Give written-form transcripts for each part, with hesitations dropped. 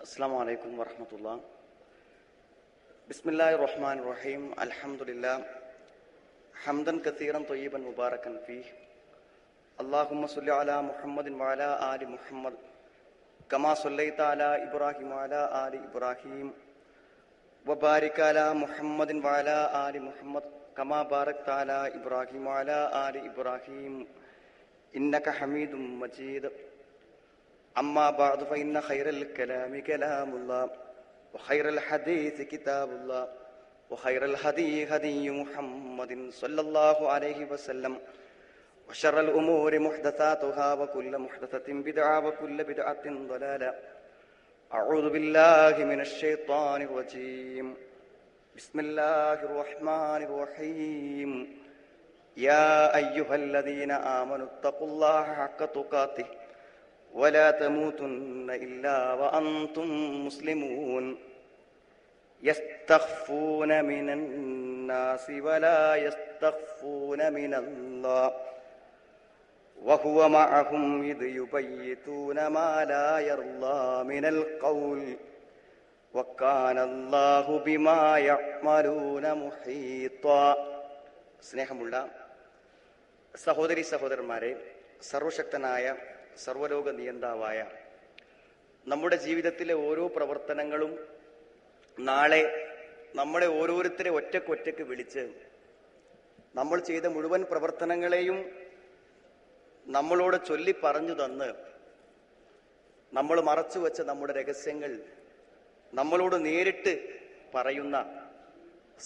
السلام عليكم ورحمة الله. بسم الله الرحمن الرحيم. الحمد لله حمدا كثيرا طيبا مباركا فيه. اللهم صل على محمد وعلى آل محمد كما صليت على إبراهيم وعلى آل إبراهيم وبارك على محمد وعلى آل محمد كما باركت على إبراهيم وعلى آل إبراهيم إنك حميد مجيد. أما بعد فإن خير الكلام كلام الله وخير الحديث كتاب الله وخير الهدي هدي محمد صلى الله عليه وسلم وشر الأمور محدثاتها وكل محدثة بدعة وكل بدعة ضلالة. أعوذ بالله من الشيطان الرجيم. بسم الله الرحمن الرحيم. يا أيها الذين آمنوا اتقوا الله حق تقاته ولا تموتن إلا وأنتم مسلمون. يستخفون من الناس ولا يستخفون من الله وهو معهم إذ يبيتون ما لا يرضى من القول وكان الله بما يعملون محيطا. സ്നേഹമുള്ള സഹോദരി സഹോദരന്മാരെ, സർവശക്തനായ സർവലോക നിയന്താവായ നമ്മുടെ ജീവിതത്തിലെ ഓരോ പ്രവർത്തനങ്ങളും നാളെ നമ്മളെ ഓരോരുത്തരെ ഒറ്റക്കൊറ്റക്ക് വിളിച്ച് നമ്മൾ ചെയ്ത മുഴുവൻ പ്രവർത്തനങ്ങളെയും നമ്മളോട് ചൊല്ലി പറഞ്ഞു തന്ന് നമ്മൾ മറച്ചു വെച്ച നമ്മുടെ രഹസ്യങ്ങൾ നമ്മളോട് നേരിട്ട് പറയുന്ന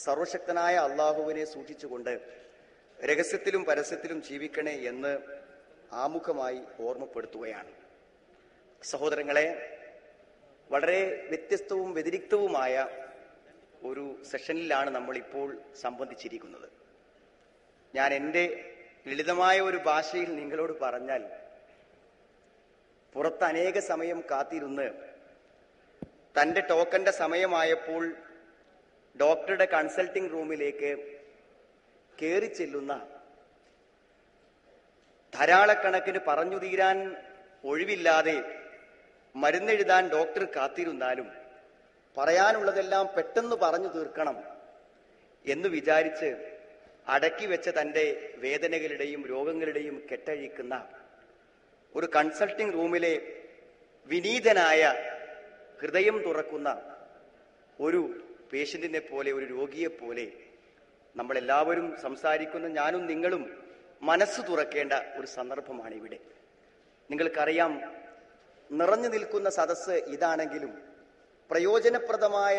സർവശക്തനായ അള്ളാഹുവിനെ സൂക്ഷിച്ചുകൊണ്ട് രഹസ്യത്തിലും പരസ്യത്തിലും ജീവിക്കണേ എന്ന് ആമുഖമായി ഓർമ്മപ്പെടുത്തുകയാണ്. സഹോദരങ്ങളെ, വളരെ വ്യത്യസ്തവും വ്യതിരിക്തവുമായ ഒരു സെഷനിലാണ് നമ്മളിപ്പോൾ സംബന്ധിച്ചിരിക്കുന്നത്. ഞാൻ എൻ്റെ ലളിതമായ ഒരു ഭാഷയിൽ നിങ്ങളോട് പറഞ്ഞാൽ, പുറത്ത് അനേക സമയം കാത്തിരുന്ന് തൻ്റെ ടോക്കന്റെ സമയമായപ്പോൾ ഡോക്ടറുടെ കൺസൾട്ടിംഗ് റൂമിലേക്ക് കയറി ചെല്ലുന്ന ധാരാളക്കണക്കിന് പറഞ്ഞു തീരാൻ ഒഴിവില്ലാതെ മരുന്നെഴുതാൻ ഡോക്ടർ കാത്തിരുന്നാലും പറയാനുള്ളതെല്ലാം പെട്ടെന്ന് പറഞ്ഞു തീർക്കണം എന്ന് വിചാരിച്ച് അടക്കി വെച്ച തൻ്റെ വേദനകളുടെയും രോഗങ്ങളുടെയും കെട്ടഴിക്കുന്ന ഒരു കൺസൾട്ടിംഗ് റൂമിലെ വിനീതനായ ഹൃദയം തുറക്കുന്ന ഒരു പേഷ്യന്റിനെ പോലെ, ഒരു രോഗിയെ പോലെ നമ്മളെല്ലാവരും സംസാരിക്കുന്ന ഞാനും നിങ്ങളും മനസ്സ് തുറക്കേണ്ട ഒരു സന്ദർഭമാണ് ഇവിടെ. നിങ്ങൾക്കറിയാം, നിറഞ്ഞു നിൽക്കുന്ന സദസ്സ് ഇതാണെങ്കിലും പ്രയോജനപ്രദമായ,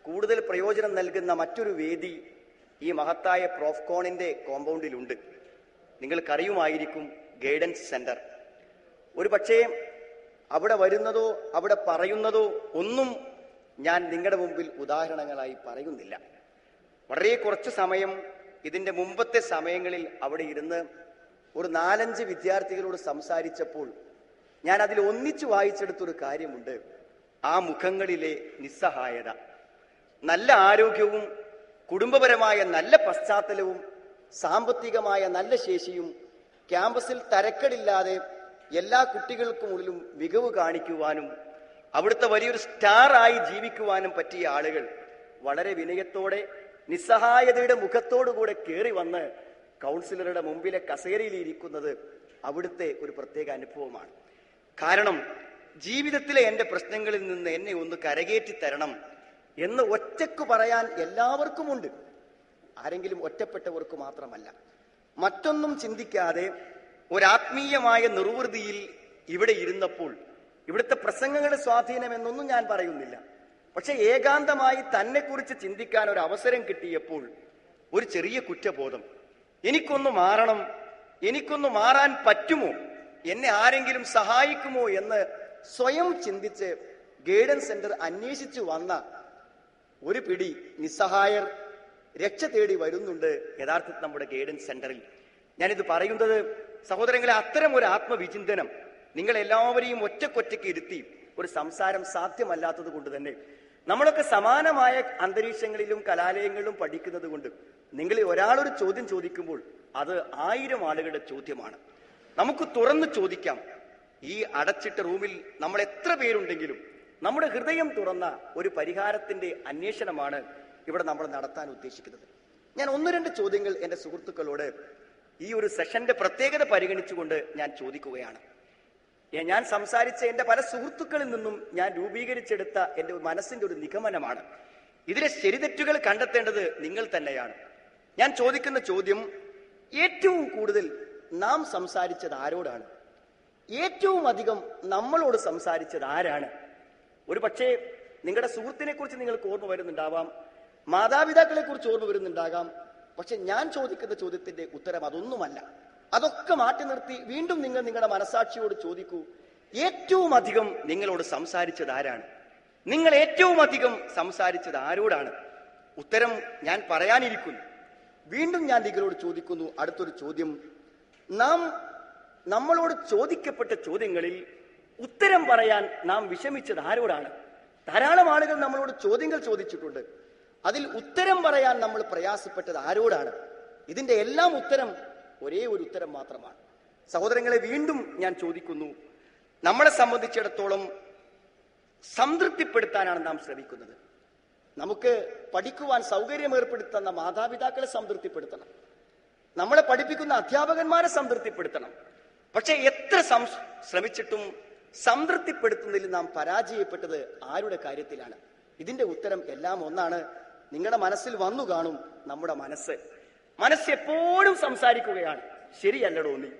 കൂടുതൽ പ്രയോജനം നൽകുന്ന മറ്റൊരു വേദി ഈ മഹത്തായ പ്രോഫ്കോണിന്റെ കോമ്പൗണ്ടിലുണ്ട്. നിങ്ങൾക്കറിയുമായിരിക്കും, ഗൈഡൻസ് സെന്റർ. ഒരു പക്ഷേ അവിടെ വരുന്നതോ അവിടെ പറയുന്നതോ ഒന്നും ഞാൻ നിങ്ങളുടെ മുമ്പിൽ ഉദാഹരണങ്ങളായി പറയുന്നില്ല. വളരെ കുറച്ച് സമയം ഇതിന്റെ മുമ്പത്തെ സമയങ്ങളിൽ അവിടെ ഇരുന്ന് ഒരു 4-5 വിദ്യാർത്ഥികളോട് സംസാരിച്ചപ്പോൾ ഞാൻ അതിൽ ഒന്നിച്ചു വായിച്ചെടുത്തൊരു കാര്യമുണ്ട്. ആ മുഖങ്ങളിലെ നിസ്സഹായത, നല്ല ആരോഗ്യവും കുടുംബപരമായ നല്ല പശ്ചാത്തലവും സാമ്പത്തികമായ നല്ല ശേഷിയും ക്യാമ്പസിൽ തരക്കേടില്ലാതെ എല്ലാ കുട്ടികൾക്കുമുള്ളിലും മികവ് കാണിക്കുവാനും അവിടുത്തെ വലിയൊരു സ്റ്റാറായി ജീവിക്കുവാനും പറ്റിയ ആളുകൾ വളരെ വിനയത്തോടെ നിസ്സഹായതയുടെ മുഖത്തോടുകൂടെ കയറി വന്ന് കൗൺസിലറുടെ മുമ്പിലെ കസേരയിൽ ഇരിക്കുന്നത് അവിടുത്തെ ഒരു പ്രത്യേക അനുഭവമാണ്. കാരണം ജീവിതത്തിലെ എൻ്റെ പ്രശ്നങ്ങളിൽ നിന്ന് എന്നെ ഒന്ന് കരകയറ്റി തരണം എന്ന് ഒറ്റക്ക് പറയാൻ എല്ലാവർക്കുമുണ്ട്. ആരെങ്കിലും ഒറ്റപ്പെട്ടവർക്ക് മാത്രമല്ല. മറ്റൊന്നും ചിന്തിക്കാതെ ഒരാത്മീയമായ നിർവൃതിയിൽ ഇവിടെ ഇരുന്നപ്പോൾ, ഇവിടുത്തെ പ്രസംഗങ്ങളുടെ സ്വാധീനം എന്നൊന്നും ഞാൻ പറയുന്നില്ല, പക്ഷെ ഏകാന്തമായി തന്നെക്കുറിച്ച് ചിന്തിക്കാൻ ഒരു അവസരം കിട്ടിയപ്പോൾ ഒരു ചെറിയ കുറ്റബോധം, എനിക്കൊന്ന് മാറണം, എനിക്കൊന്ന് മാറാൻ പറ്റുമോ, എന്നെ ആരെങ്കിലും സഹായിക്കുമോ എന്ന് സ്വയം ചിന്തിച്ച് ഗൈഡൻസ് സെന്റർ അന്വേഷിച്ചു വന്ന ഒരു പിടി നിസ്സഹായർ രക്ഷ തേടി വരുന്നുണ്ട് യഥാർത്ഥത്തിൽ നമ്മുടെ ഗൈഡൻസ് സെന്ററിൽ. ഞാനിത് പറയുന്നത് സഹോദരങ്ങളെ, അത്തരം ഒരു ആത്മവിചിന്തനം നിങ്ങൾ എല്ലാവരെയും ഒറ്റക്കൊറ്റയ്ക്ക് ഇരുത്തി ഒരു സംസാരം സാധ്യമല്ലാത്തത് കൊണ്ട് തന്നെ നമ്മളൊക്കെ സമാനമായ അന്തരീക്ഷങ്ങളിലും കലാലയങ്ങളിലും പഠിക്കുന്നത് കൊണ്ട് നിങ്ങളിൽ ഒരാളൊരു ചോദ്യം ചോദിക്കുമ്പോൾ അത് 1000 ആളുകളുടെ ചോദ്യമാണ്. നമുക്ക് തുറന്ന് ചോദിക്കാം. ഈ അടച്ചിട്ട റൂമിൽ നമ്മൾ എത്ര പേരുണ്ടെങ്കിലും നമ്മുടെ ഹൃദയം തുറന്ന ഒരു പരിഹാരത്തിന്റെ അന്വേഷണമാണ് ഇവിടെ നമ്മൾ നടത്താൻ ഉദ്ദേശിക്കുന്നത്. ഞാൻ 1-2 ചോദ്യങ്ങൾ എൻ്റെ സുഹൃത്തുക്കളോട് ഈ ഒരു സെഷന്റെ പ്രത്യേകത പരിഗണിച്ചുകൊണ്ട് ഞാൻ ചോദിക്കുകയാണ്. ഞാൻ സംസാരിച്ച എൻ്റെ പല സുഹൃത്തുക്കളിൽ നിന്നും ഞാൻ രൂപീകരിച്ചെടുത്ത എൻ്റെ മനസ്സിന്റെ ഒരു നിഗമനമാണ്. ഇതിലെ ശരിതെറ്റുകൾ കണ്ടെത്തേണ്ടത് നിങ്ങൾ തന്നെയാണ്. ഞാൻ ചോദിക്കുന്ന ചോദ്യം, ഏറ്റവും കൂടുതൽ നാം സംസാരിച്ചത് ആരോടാണ്? ഏറ്റവും അധികം നമ്മളോട് സംസാരിച്ചത് ആരാണ്? ഒരു പക്ഷേ നിങ്ങളുടെ സുഹൃത്തിനെ കുറിച്ച് നിങ്ങൾക്ക് ഓർമ്മ വരുന്നുണ്ടാവാം, മാതാപിതാക്കളെ കുറിച്ച് ഓർമ്മ വരുന്നുണ്ടാകാം. പക്ഷെ ഞാൻ ചോദിക്കുന്ന ചോദ്യത്തിന്റെ ഉത്തരം അതൊന്നുമല്ല. അതൊക്കെ മാറ്റി നിർത്തി വീണ്ടും നിങ്ങൾ നിങ്ങളുടെ മനസാക്ഷിയോട് ചോദിക്കൂ, ഏറ്റവും അധികം നിങ്ങളോട് സംസാരിച്ചത് ആരാണ്? നിങ്ങൾ ഏറ്റവും അധികം സംസാരിച്ചത് ആരോടാണ്? ഉത്തരം ഞാൻ പറയാനിരിക്കുന്നു. വീണ്ടും ഞാൻ നിങ്ങളോട് ചോദിക്കുന്നു, അടുത്തൊരു ചോദ്യം, നമ്മളോട് ചോദിക്കപ്പെട്ട ചോദ്യങ്ങളിൽ ഉത്തരം പറയാൻ നാം വിഷമിച്ചത് ആരോടാണ്? ധാരാളം ആളുകൾ നമ്മളോട് ചോദ്യങ്ങൾ ചോദിച്ചിട്ടുണ്ട്. അതിൽ ഉത്തരം പറയാൻ നമ്മൾ പ്രയാസപ്പെട്ടത് ആരോടാണ്? ഇതിന്റെ എല്ലാം ഉത്തരം ഒരേ ഒരു ഉത്തരം മാത്രമാണ്. സഹോദരങ്ങളെ, വീണ്ടും ഞാൻ ചോദിക്കുന്നു, നമ്മളെ സംബന്ധിച്ചിടത്തോളം സംതൃപ്തിപ്പെടുത്താനാണ് നാം ശ്രമിക്കുന്നത്. നമുക്ക് പഠിക്കുവാൻ സൗകര്യം ഏർപ്പെടുത്തുന്ന മാതാപിതാക്കളെ സംതൃപ്തിപ്പെടുത്തണം, നമ്മളെ പഠിപ്പിക്കുന്ന അധ്യാപകന്മാരെ സംതൃപ്തിപ്പെടുത്തണം. പക്ഷെ എത്ര ശ്രമിച്ചിട്ടും സംതൃപ്തിപ്പെടുത്തുന്നതിൽ നാം പരാജയപ്പെട്ടത് ആരുടെ കാര്യത്തിലാണ്? ഇതിന്റെ ഉത്തരം എല്ലാം ഒന്നാണ്. നിങ്ങളുടെ മനസ്സിൽ വന്നു കാണും, നമ്മുടെ മനസ്സ് എപ്പോഴും സംസാരിക്കുകയാണ്, ശരിയല്ലടോ, നീ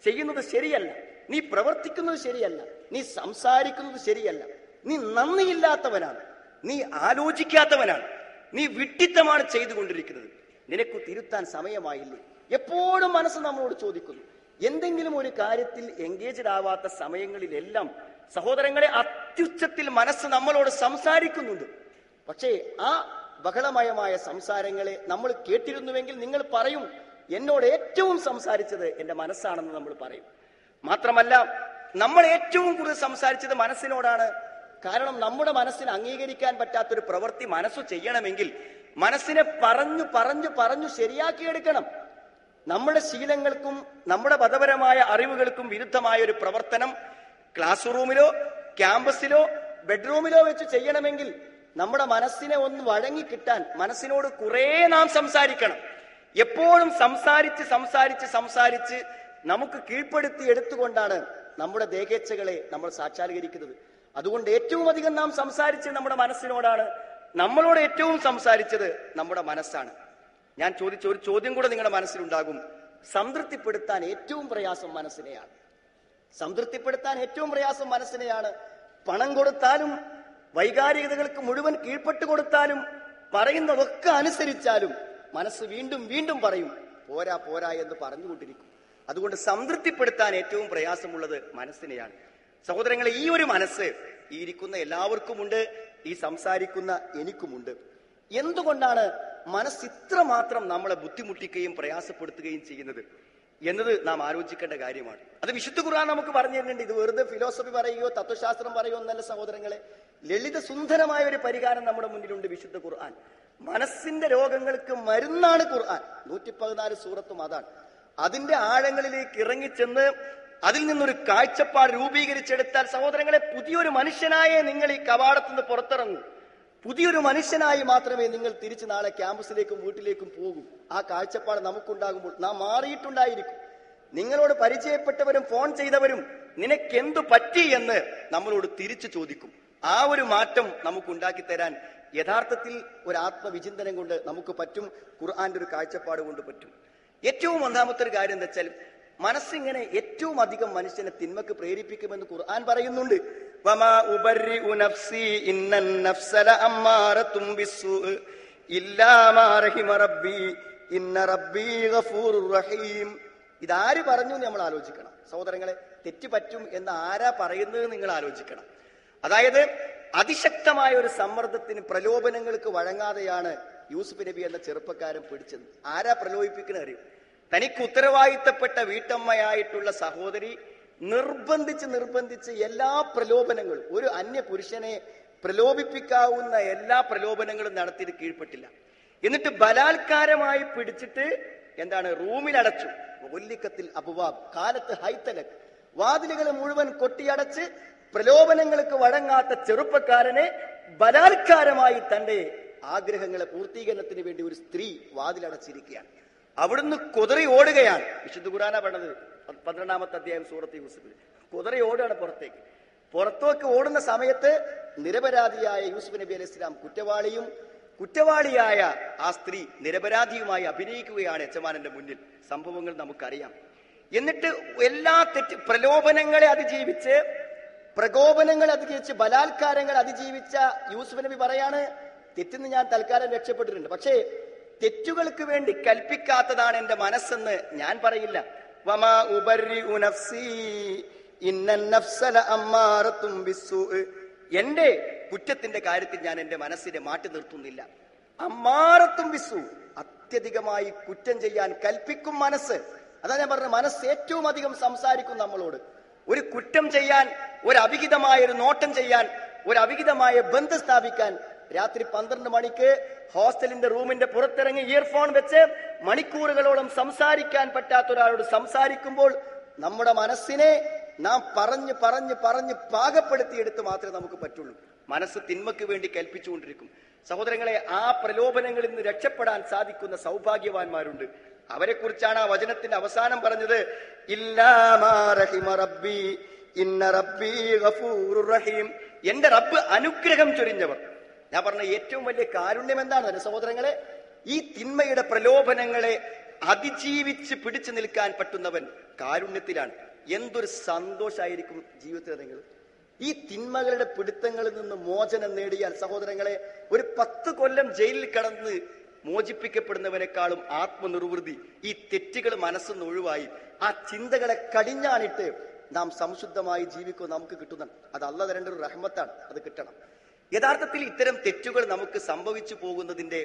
ചെയ്യുന്നത് ശരിയല്ല, നീ പ്രവർത്തിക്കുന്നത് ശരിയല്ല, നീ സംസാരിക്കുന്നത് ശരിയല്ല, നീ നന്ദിയില്ലാത്തവനാണ്, നീ ആലോചിക്കാത്തവനാണ്, നീ വിഡ്ഢിത്തമാണ് ചെയ്തുകൊണ്ടിരിക്കുന്നത്, നിനക്ക് തിരുത്താൻ സമയമായില്ലേ? എപ്പോഴും മനസ്സ് നമ്മളോട് ചോദിക്കുന്നു. എന്തെങ്കിലും ഒരു കാര്യത്തിൽ എൻഗേജ്ഡ് ആവാത്ത സമയങ്ങളിലെല്ലാം സഹോദരങ്ങളെ അത്യുച്ചത്തിൽ മനസ്സ് നമ്മളോട് സംസാരിക്കുന്നുണ്ട്. പക്ഷേ ആ ബഹളമയമായ സംസാരങ്ങളെ നമ്മൾ കേട്ടിരുന്നുവെങ്കിൽ നിങ്ങൾ പറയും, എന്നോട് ഏറ്റവും സംസാരിച്ചത് എന്റെ മനസ്സാണെന്ന് നമ്മൾ പറയും. മാത്രമല്ല, നമ്മൾ ഏറ്റവും കൂടുതൽ സംസാരിച്ചത് മനസ്സിനോടാണ്. കാരണം നമ്മുടെ മനസ്സിന് അംഗീകരിക്കാൻ പറ്റാത്തൊരു പ്രവൃത്തി മനസ്സ് ചെയ്യണമെങ്കിൽ മനസ്സിനെ പറഞ്ഞു ശരിയാക്കിയെടുക്കണം. നമ്മുടെ ശീലങ്ങൾക്കും നമ്മുടെ മതപരമായ അറിവുകൾക്കും വിരുദ്ധമായ ഒരു പ്രവർത്തനം ക്ലാസ് റൂമിലോ ക്യാമ്പസിലോ ബെഡ്റൂമിലോ വെച്ച് ചെയ്യണമെങ്കിൽ നമ്മുടെ മനസ്സിനെ ഒന്ന് വഴങ്ങിക്കിട്ടാൻ മനസ്സിനോട് കുറെ നാം സംസാരിക്കണം. എപ്പോഴും സംസാരിച്ച് നമുക്ക് കീഴ്പ്പെടുത്തി എടുത്തുകൊണ്ടാണ് നമ്മുടെ ദേഹേച്ഛകളെ നമ്മൾ സാക്ഷാത്കരിക്കുന്നത്. അതുകൊണ്ട് ഏറ്റവും അധികം നാം സംസാരിച്ചത് നമ്മുടെ മനസ്സിനോടാണ്. നമ്മളോട് ഏറ്റവും സംസാരിച്ചത് നമ്മുടെ മനസ്സാണ്. ഞാൻ ചോദിച്ച ഒരു ചോദ്യം കൂടെ നിങ്ങളുടെ മനസ്സിലുണ്ടാകും. സംതൃപ്തിപ്പെടുത്താൻ ഏറ്റവും പ്രയാസം മനസ്സിനെയാണ്. പണം കൊടുത്താലും വൈകാരികതകൾക്ക് മുഴുവൻ കീഴ്പ്പെട്ടു കൊടുത്താലും പറയുന്നതൊക്കെ അനുസരിച്ചാലും മനസ്സ് വീണ്ടും വീണ്ടും പറയും, പോരാ എന്ന് പറഞ്ഞുകൊണ്ടിരിക്കും. അതുകൊണ്ട് സംതൃപ്തിപ്പെടുത്താൻ ഏറ്റവും പ്രയാസമുള്ളത് മനസ്സിനെയാണ്. സഹോദരങ്ങളെ, ഈ ഒരു മനസ്സ് ഈ ഇരിക്കുന്ന എല്ലാവർക്കുമുണ്ട്, ഈ സംസാരിക്കുന്ന എനിക്കുമുണ്ട്. എന്തുകൊണ്ടാണ് മനസ്സ് ഇത്രമാത്രം നമ്മളെ ബുദ്ധിമുട്ടിക്കുകയും പ്രയാസപ്പെടുത്തുകയും ചെയ്യുന്നത് എന്നത് നാം ആലോചിക്കേണ്ട കാര്യമാണ്. അത് വിശുദ്ധ ഖുർആൻ നമുക്ക് പറഞ്ഞു തരുന്നുണ്ട്. ഇത് വെറുതെ ഫിലോസഫി പറയുകയോ തത്വശാസ്ത്രം പറയുകയോ എന്നല്ല സഹോദരങ്ങളെ. ലളിത സുന്ദരമായ ഒരു പരിഹാരം നമ്മുടെ മുന്നിലുണ്ട്. വിശുദ്ധ ഖുർആൻ മനസ്സിന്റെ രോഗങ്ങൾക്ക് മരുന്നാണ്. ഖുർആൻ 114 സൂറത്തും അതാണ്. അതിന്റെ ആഴങ്ങളിലേക്ക് ഇറങ്ങിച്ചെന്ന് അതിൽ നിന്നൊരു കാഴ്ചപ്പാട് രൂപീകരിച്ചെടുത്താൽ സഹോദരങ്ങളെ, പുതിയൊരു മനുഷ്യനായേ നിങ്ങൾ ഈ കവാടത്തുനിന്ന് പുറത്തിറങ്ങൂ. പുതിയൊരു മനുഷ്യനായി മാത്രമേ നിങ്ങൾ തിരിച്ച് നാളെ ക്യാമ്പസിലേക്കും വീട്ടിലേക്കും പോകും. ആ കാഴ്ചപ്പാട് നമുക്കുണ്ടാകുമ്പോൾ നാം മാറിയിട്ടുണ്ടായിരിക്കും. നിങ്ങളോട് പരിചയപ്പെട്ടവരും ഫോൺ ചെയ്തവരും നിനക്കെന്തു പറ്റി എന്ന് നമ്മളോട് തിരിച്ചു ചോദിക്കും. ആ ഒരു മാറ്റം നമുക്ക് ഉണ്ടാക്കി തരാൻ യഥാർത്ഥത്തിൽ ഒരു ആത്മവിചിന്തനം കൊണ്ട് നമുക്ക് പറ്റും. ഖുർആന്റെ ഒരു കാഴ്ചപ്പാട് കൊണ്ട് പറ്റും. ഏറ്റവും ഒന്നാമത്തെ ഒരു കാര്യം എന്താ വെച്ചാൽ, മനസ്സിങ്ങനെ ഏറ്റവും അധികം മനുഷ്യനെ തിന്മക്ക് പ്രേരിപ്പിക്കുമെന്ന് ഖുർആൻ പറയുന്നുണ്ട്. വമാ ഉബർരിഉ നഫ്സി ഇന്നൻ നഫ്സ ലഅമ്മാറത്തും ബിസ്സൂഇ ഇല്ലാ മാ റഹിമ റബ്ബി ഇന്ന റബ്ബി ഗഫൂറുർ റഹീം. ഇതാര് പറഞ്ഞു എന്ന് നമ്മൾ ആലോചിക്കണം. സഹോദരങ്ങളെ, തെറ്റ് പറ്റും എന്ന് ആരാ പറയുന്നത് നിങ്ങൾ ആലോചിക്കണം. അതായത് അതിശക്തമായ ഒരു സമ്മർദ്ദത്തിന് പ്രലോഭനങ്ങൾക്ക് വഴങ്ങാതെയാണ് യൂസുഫ് നബി എന്ന ചെറുപ്പക്കാരൻ പിടിച്ചത്. ആരാ പ്രലോഭിപ്പിക്കുന്ന അറിയും? തനിക്ക് ഉത്തരവാദിത്തപ്പെട്ട വീട്ടമ്മയായിട്ടുള്ള സഹോദരി നിർബന്ധിച്ച് എല്ലാ പ്രലോഭനങ്ങളും, ഒരു അന്യ പുരുഷനെ പ്രലോഭിപ്പിക്കാവുന്ന എല്ലാ പ്രലോഭനങ്ങളും നടത്തിയിട്ട് കീഴ്പ്പെട്ടില്ല. എന്നിട്ട് ബലാത്കാരമായി പിടിച്ചിട്ട് റൂമിലടച്ചു. ഒല്ലിക്കത്തിൽ അബുവാബ് കാലത്ത് ഹൈത്തലക്, വാതിലുകൾ മുഴുവൻ കൊട്ടിയടച്ച് പ്രലോഭനങ്ങൾക്ക് വഴങ്ങാത്ത ചെറുപ്പക്കാരനെ ബലാത്കാരമായി തന്റെ ആഗ്രഹങ്ങളെ പൂർത്തീകരണത്തിന് വേണ്ടി ഒരു സ്ത്രീ വാതിലടച്ചിരിക്കുകയാണ്. അവിടുന്ന് കുതറി ഓടുകയാണ്. വിശുദ്ധ ഖുർആനാ പറഞ്ഞത് 12-ാമത്തെ അധ്യായം സൂറത്ത് യൂസുഫിൽ. കുതറി ഓടുകയാണ് പുറത്തേക്ക്. പുറത്തേക്ക് ഓടുന്ന സമയത്ത് നിരപരാധിയായ യൂസുഫ് നബി അലൈഹി സ്വലാം കുറ്റവാളിയായ ആ സ്ത്രീ നിരപരാധിയുമായി അഭിനയിക്കുകയാണ് യജമാനന്റെ മുന്നിൽ. സംഭവങ്ങൾ നമുക്കറിയാം. എന്നിട്ട് എല്ലാ പ്രലോഭനങ്ങളെ അതിജീവിച്ച് ബലാത്കാരങ്ങൾ അതിജീവിച്ച യൂസുഫ് നബി പറയാണ്, തെറ്റിന്ന് ഞാൻ തൽക്കാലം രക്ഷപ്പെട്ടിട്ടുണ്ട്, പക്ഷേ തെറ്റുകൾക്ക് വേണ്ടി കൽപ്പിക്കാത്തതാണ് എന്റെ മനസ്സെന്ന് ഞാൻ പറയില്ല. വമാ ഉബർരിഉ നഫ്സി ഇന്നൻ നഫ്സ ലഅമ്മാറത്തും ബിസ്സൂഇ. എന്റെ കുറ്റത്തിന്റെ കാര്യത്തിൽ ഞാൻ എന്റെ മനസ്സിനെ മാറ്റി നിർത്തുന്നില്ല. അമ്മാറത്തും ബിസ്സൂ, അത്യധികമായി കുറ്റം ചെയ്യാൻ കൽപ്പിക്കും മനസ്സ്. അതാ ഞാൻ പറഞ്ഞ, മനസ്സ് ഏറ്റവും അധികം സംസാരിക്കും നമ്മളോട്. ഒരു കുറ്റം ചെയ്യാൻ, ഒരു അവിഹിതമായ ഒരു നോട്ടം ചെയ്യാൻ, ഒരു അവിഹിതമായ ബന്ധം സ്ഥാപിക്കാൻ രാത്രി 12 മണിക്ക് ഹോസ്റ്റലിന്റെ റൂമിന്റെ പുറത്തിറങ്ങി ഇയർഫോൺ വെച്ച് മണിക്കൂറുകളോളം സംസാരിക്കാൻ പറ്റാത്ത ഒരാളോട് സംസാരിക്കുമ്പോൾ നമ്മുടെ മനസ്സിനെ നാം പറഞ്ഞ് പാകപ്പെടുത്തിയെടുത്ത് മാത്രമേ നമുക്ക് പറ്റുള്ളൂ. മനസ്സ് തിന്മയ്ക്ക് വേണ്ടി കൽപ്പിച്ചുകൊണ്ടിരിക്കും. സഹോദരങ്ങളെ, ആ പ്രലോഭനങ്ങളിൽ നിന്ന് രക്ഷപ്പെടാൻ സാധിക്കുന്ന സൗഭാഗ്യവാന്മാരുണ്ട്. അവരെ കുറിച്ചാണ് ആ വചനത്തിന്റെ അവസാനം പറഞ്ഞത്, ഇല്ലാ മാ റഹിമ റബ്ബി ഇന്ന റബ്ബി ഗഫൂറുർ റഹീം. എന്റെ റബ്ബ് അനുഗ്രഹം ചൊരിഞ്ഞവർ. ഞാൻ പറഞ്ഞ ഏറ്റവും വലിയ കാരുണ്യം എന്താണ് സഹോദരങ്ങളെ? ഈ തിന്മയുടെ പ്രലോഭനങ്ങളെ അതിജീവിച്ച് പിടിച്ചു നിൽക്കാൻ പറ്റുന്നവൻ കാരുണ്യത്തിലാണ്. എന്തൊരു സന്തോഷായിരിക്കും ജീവിതത്തിൽ. നിങ്ങൾ ഈ തിന്മകളുടെ പിടുത്തങ്ങളിൽ നിന്ന് മോചനം നേടിയാൽ സഹോദരങ്ങളെ, ഒരു 10 കൊല്ലം ജയിലിൽ കടന്ന് മോചിപ്പിക്കപ്പെടുന്നവനേക്കാളും ആത്മനിർവൃതി ഈ തെറ്റുകൾ മനസ്സൊന്ന് ഒഴിവായി ആ ചിന്തകളെ കടിഞ്ഞാണിട്ട് നാം സംശുദ്ധമായി ജീവിക്കുക നമുക്ക് കിട്ടുന്നതാണ്. അത് അല്ലാഹ് തരേണ്ട ഒരു റഹ്മത്താണ്. അത് കിട്ടണം. യഥാർത്ഥത്തിൽ ഇത്തരം തെറ്റുകൾ നമുക്ക് സംഭവിച്ചു പോകുന്നതിന്റെ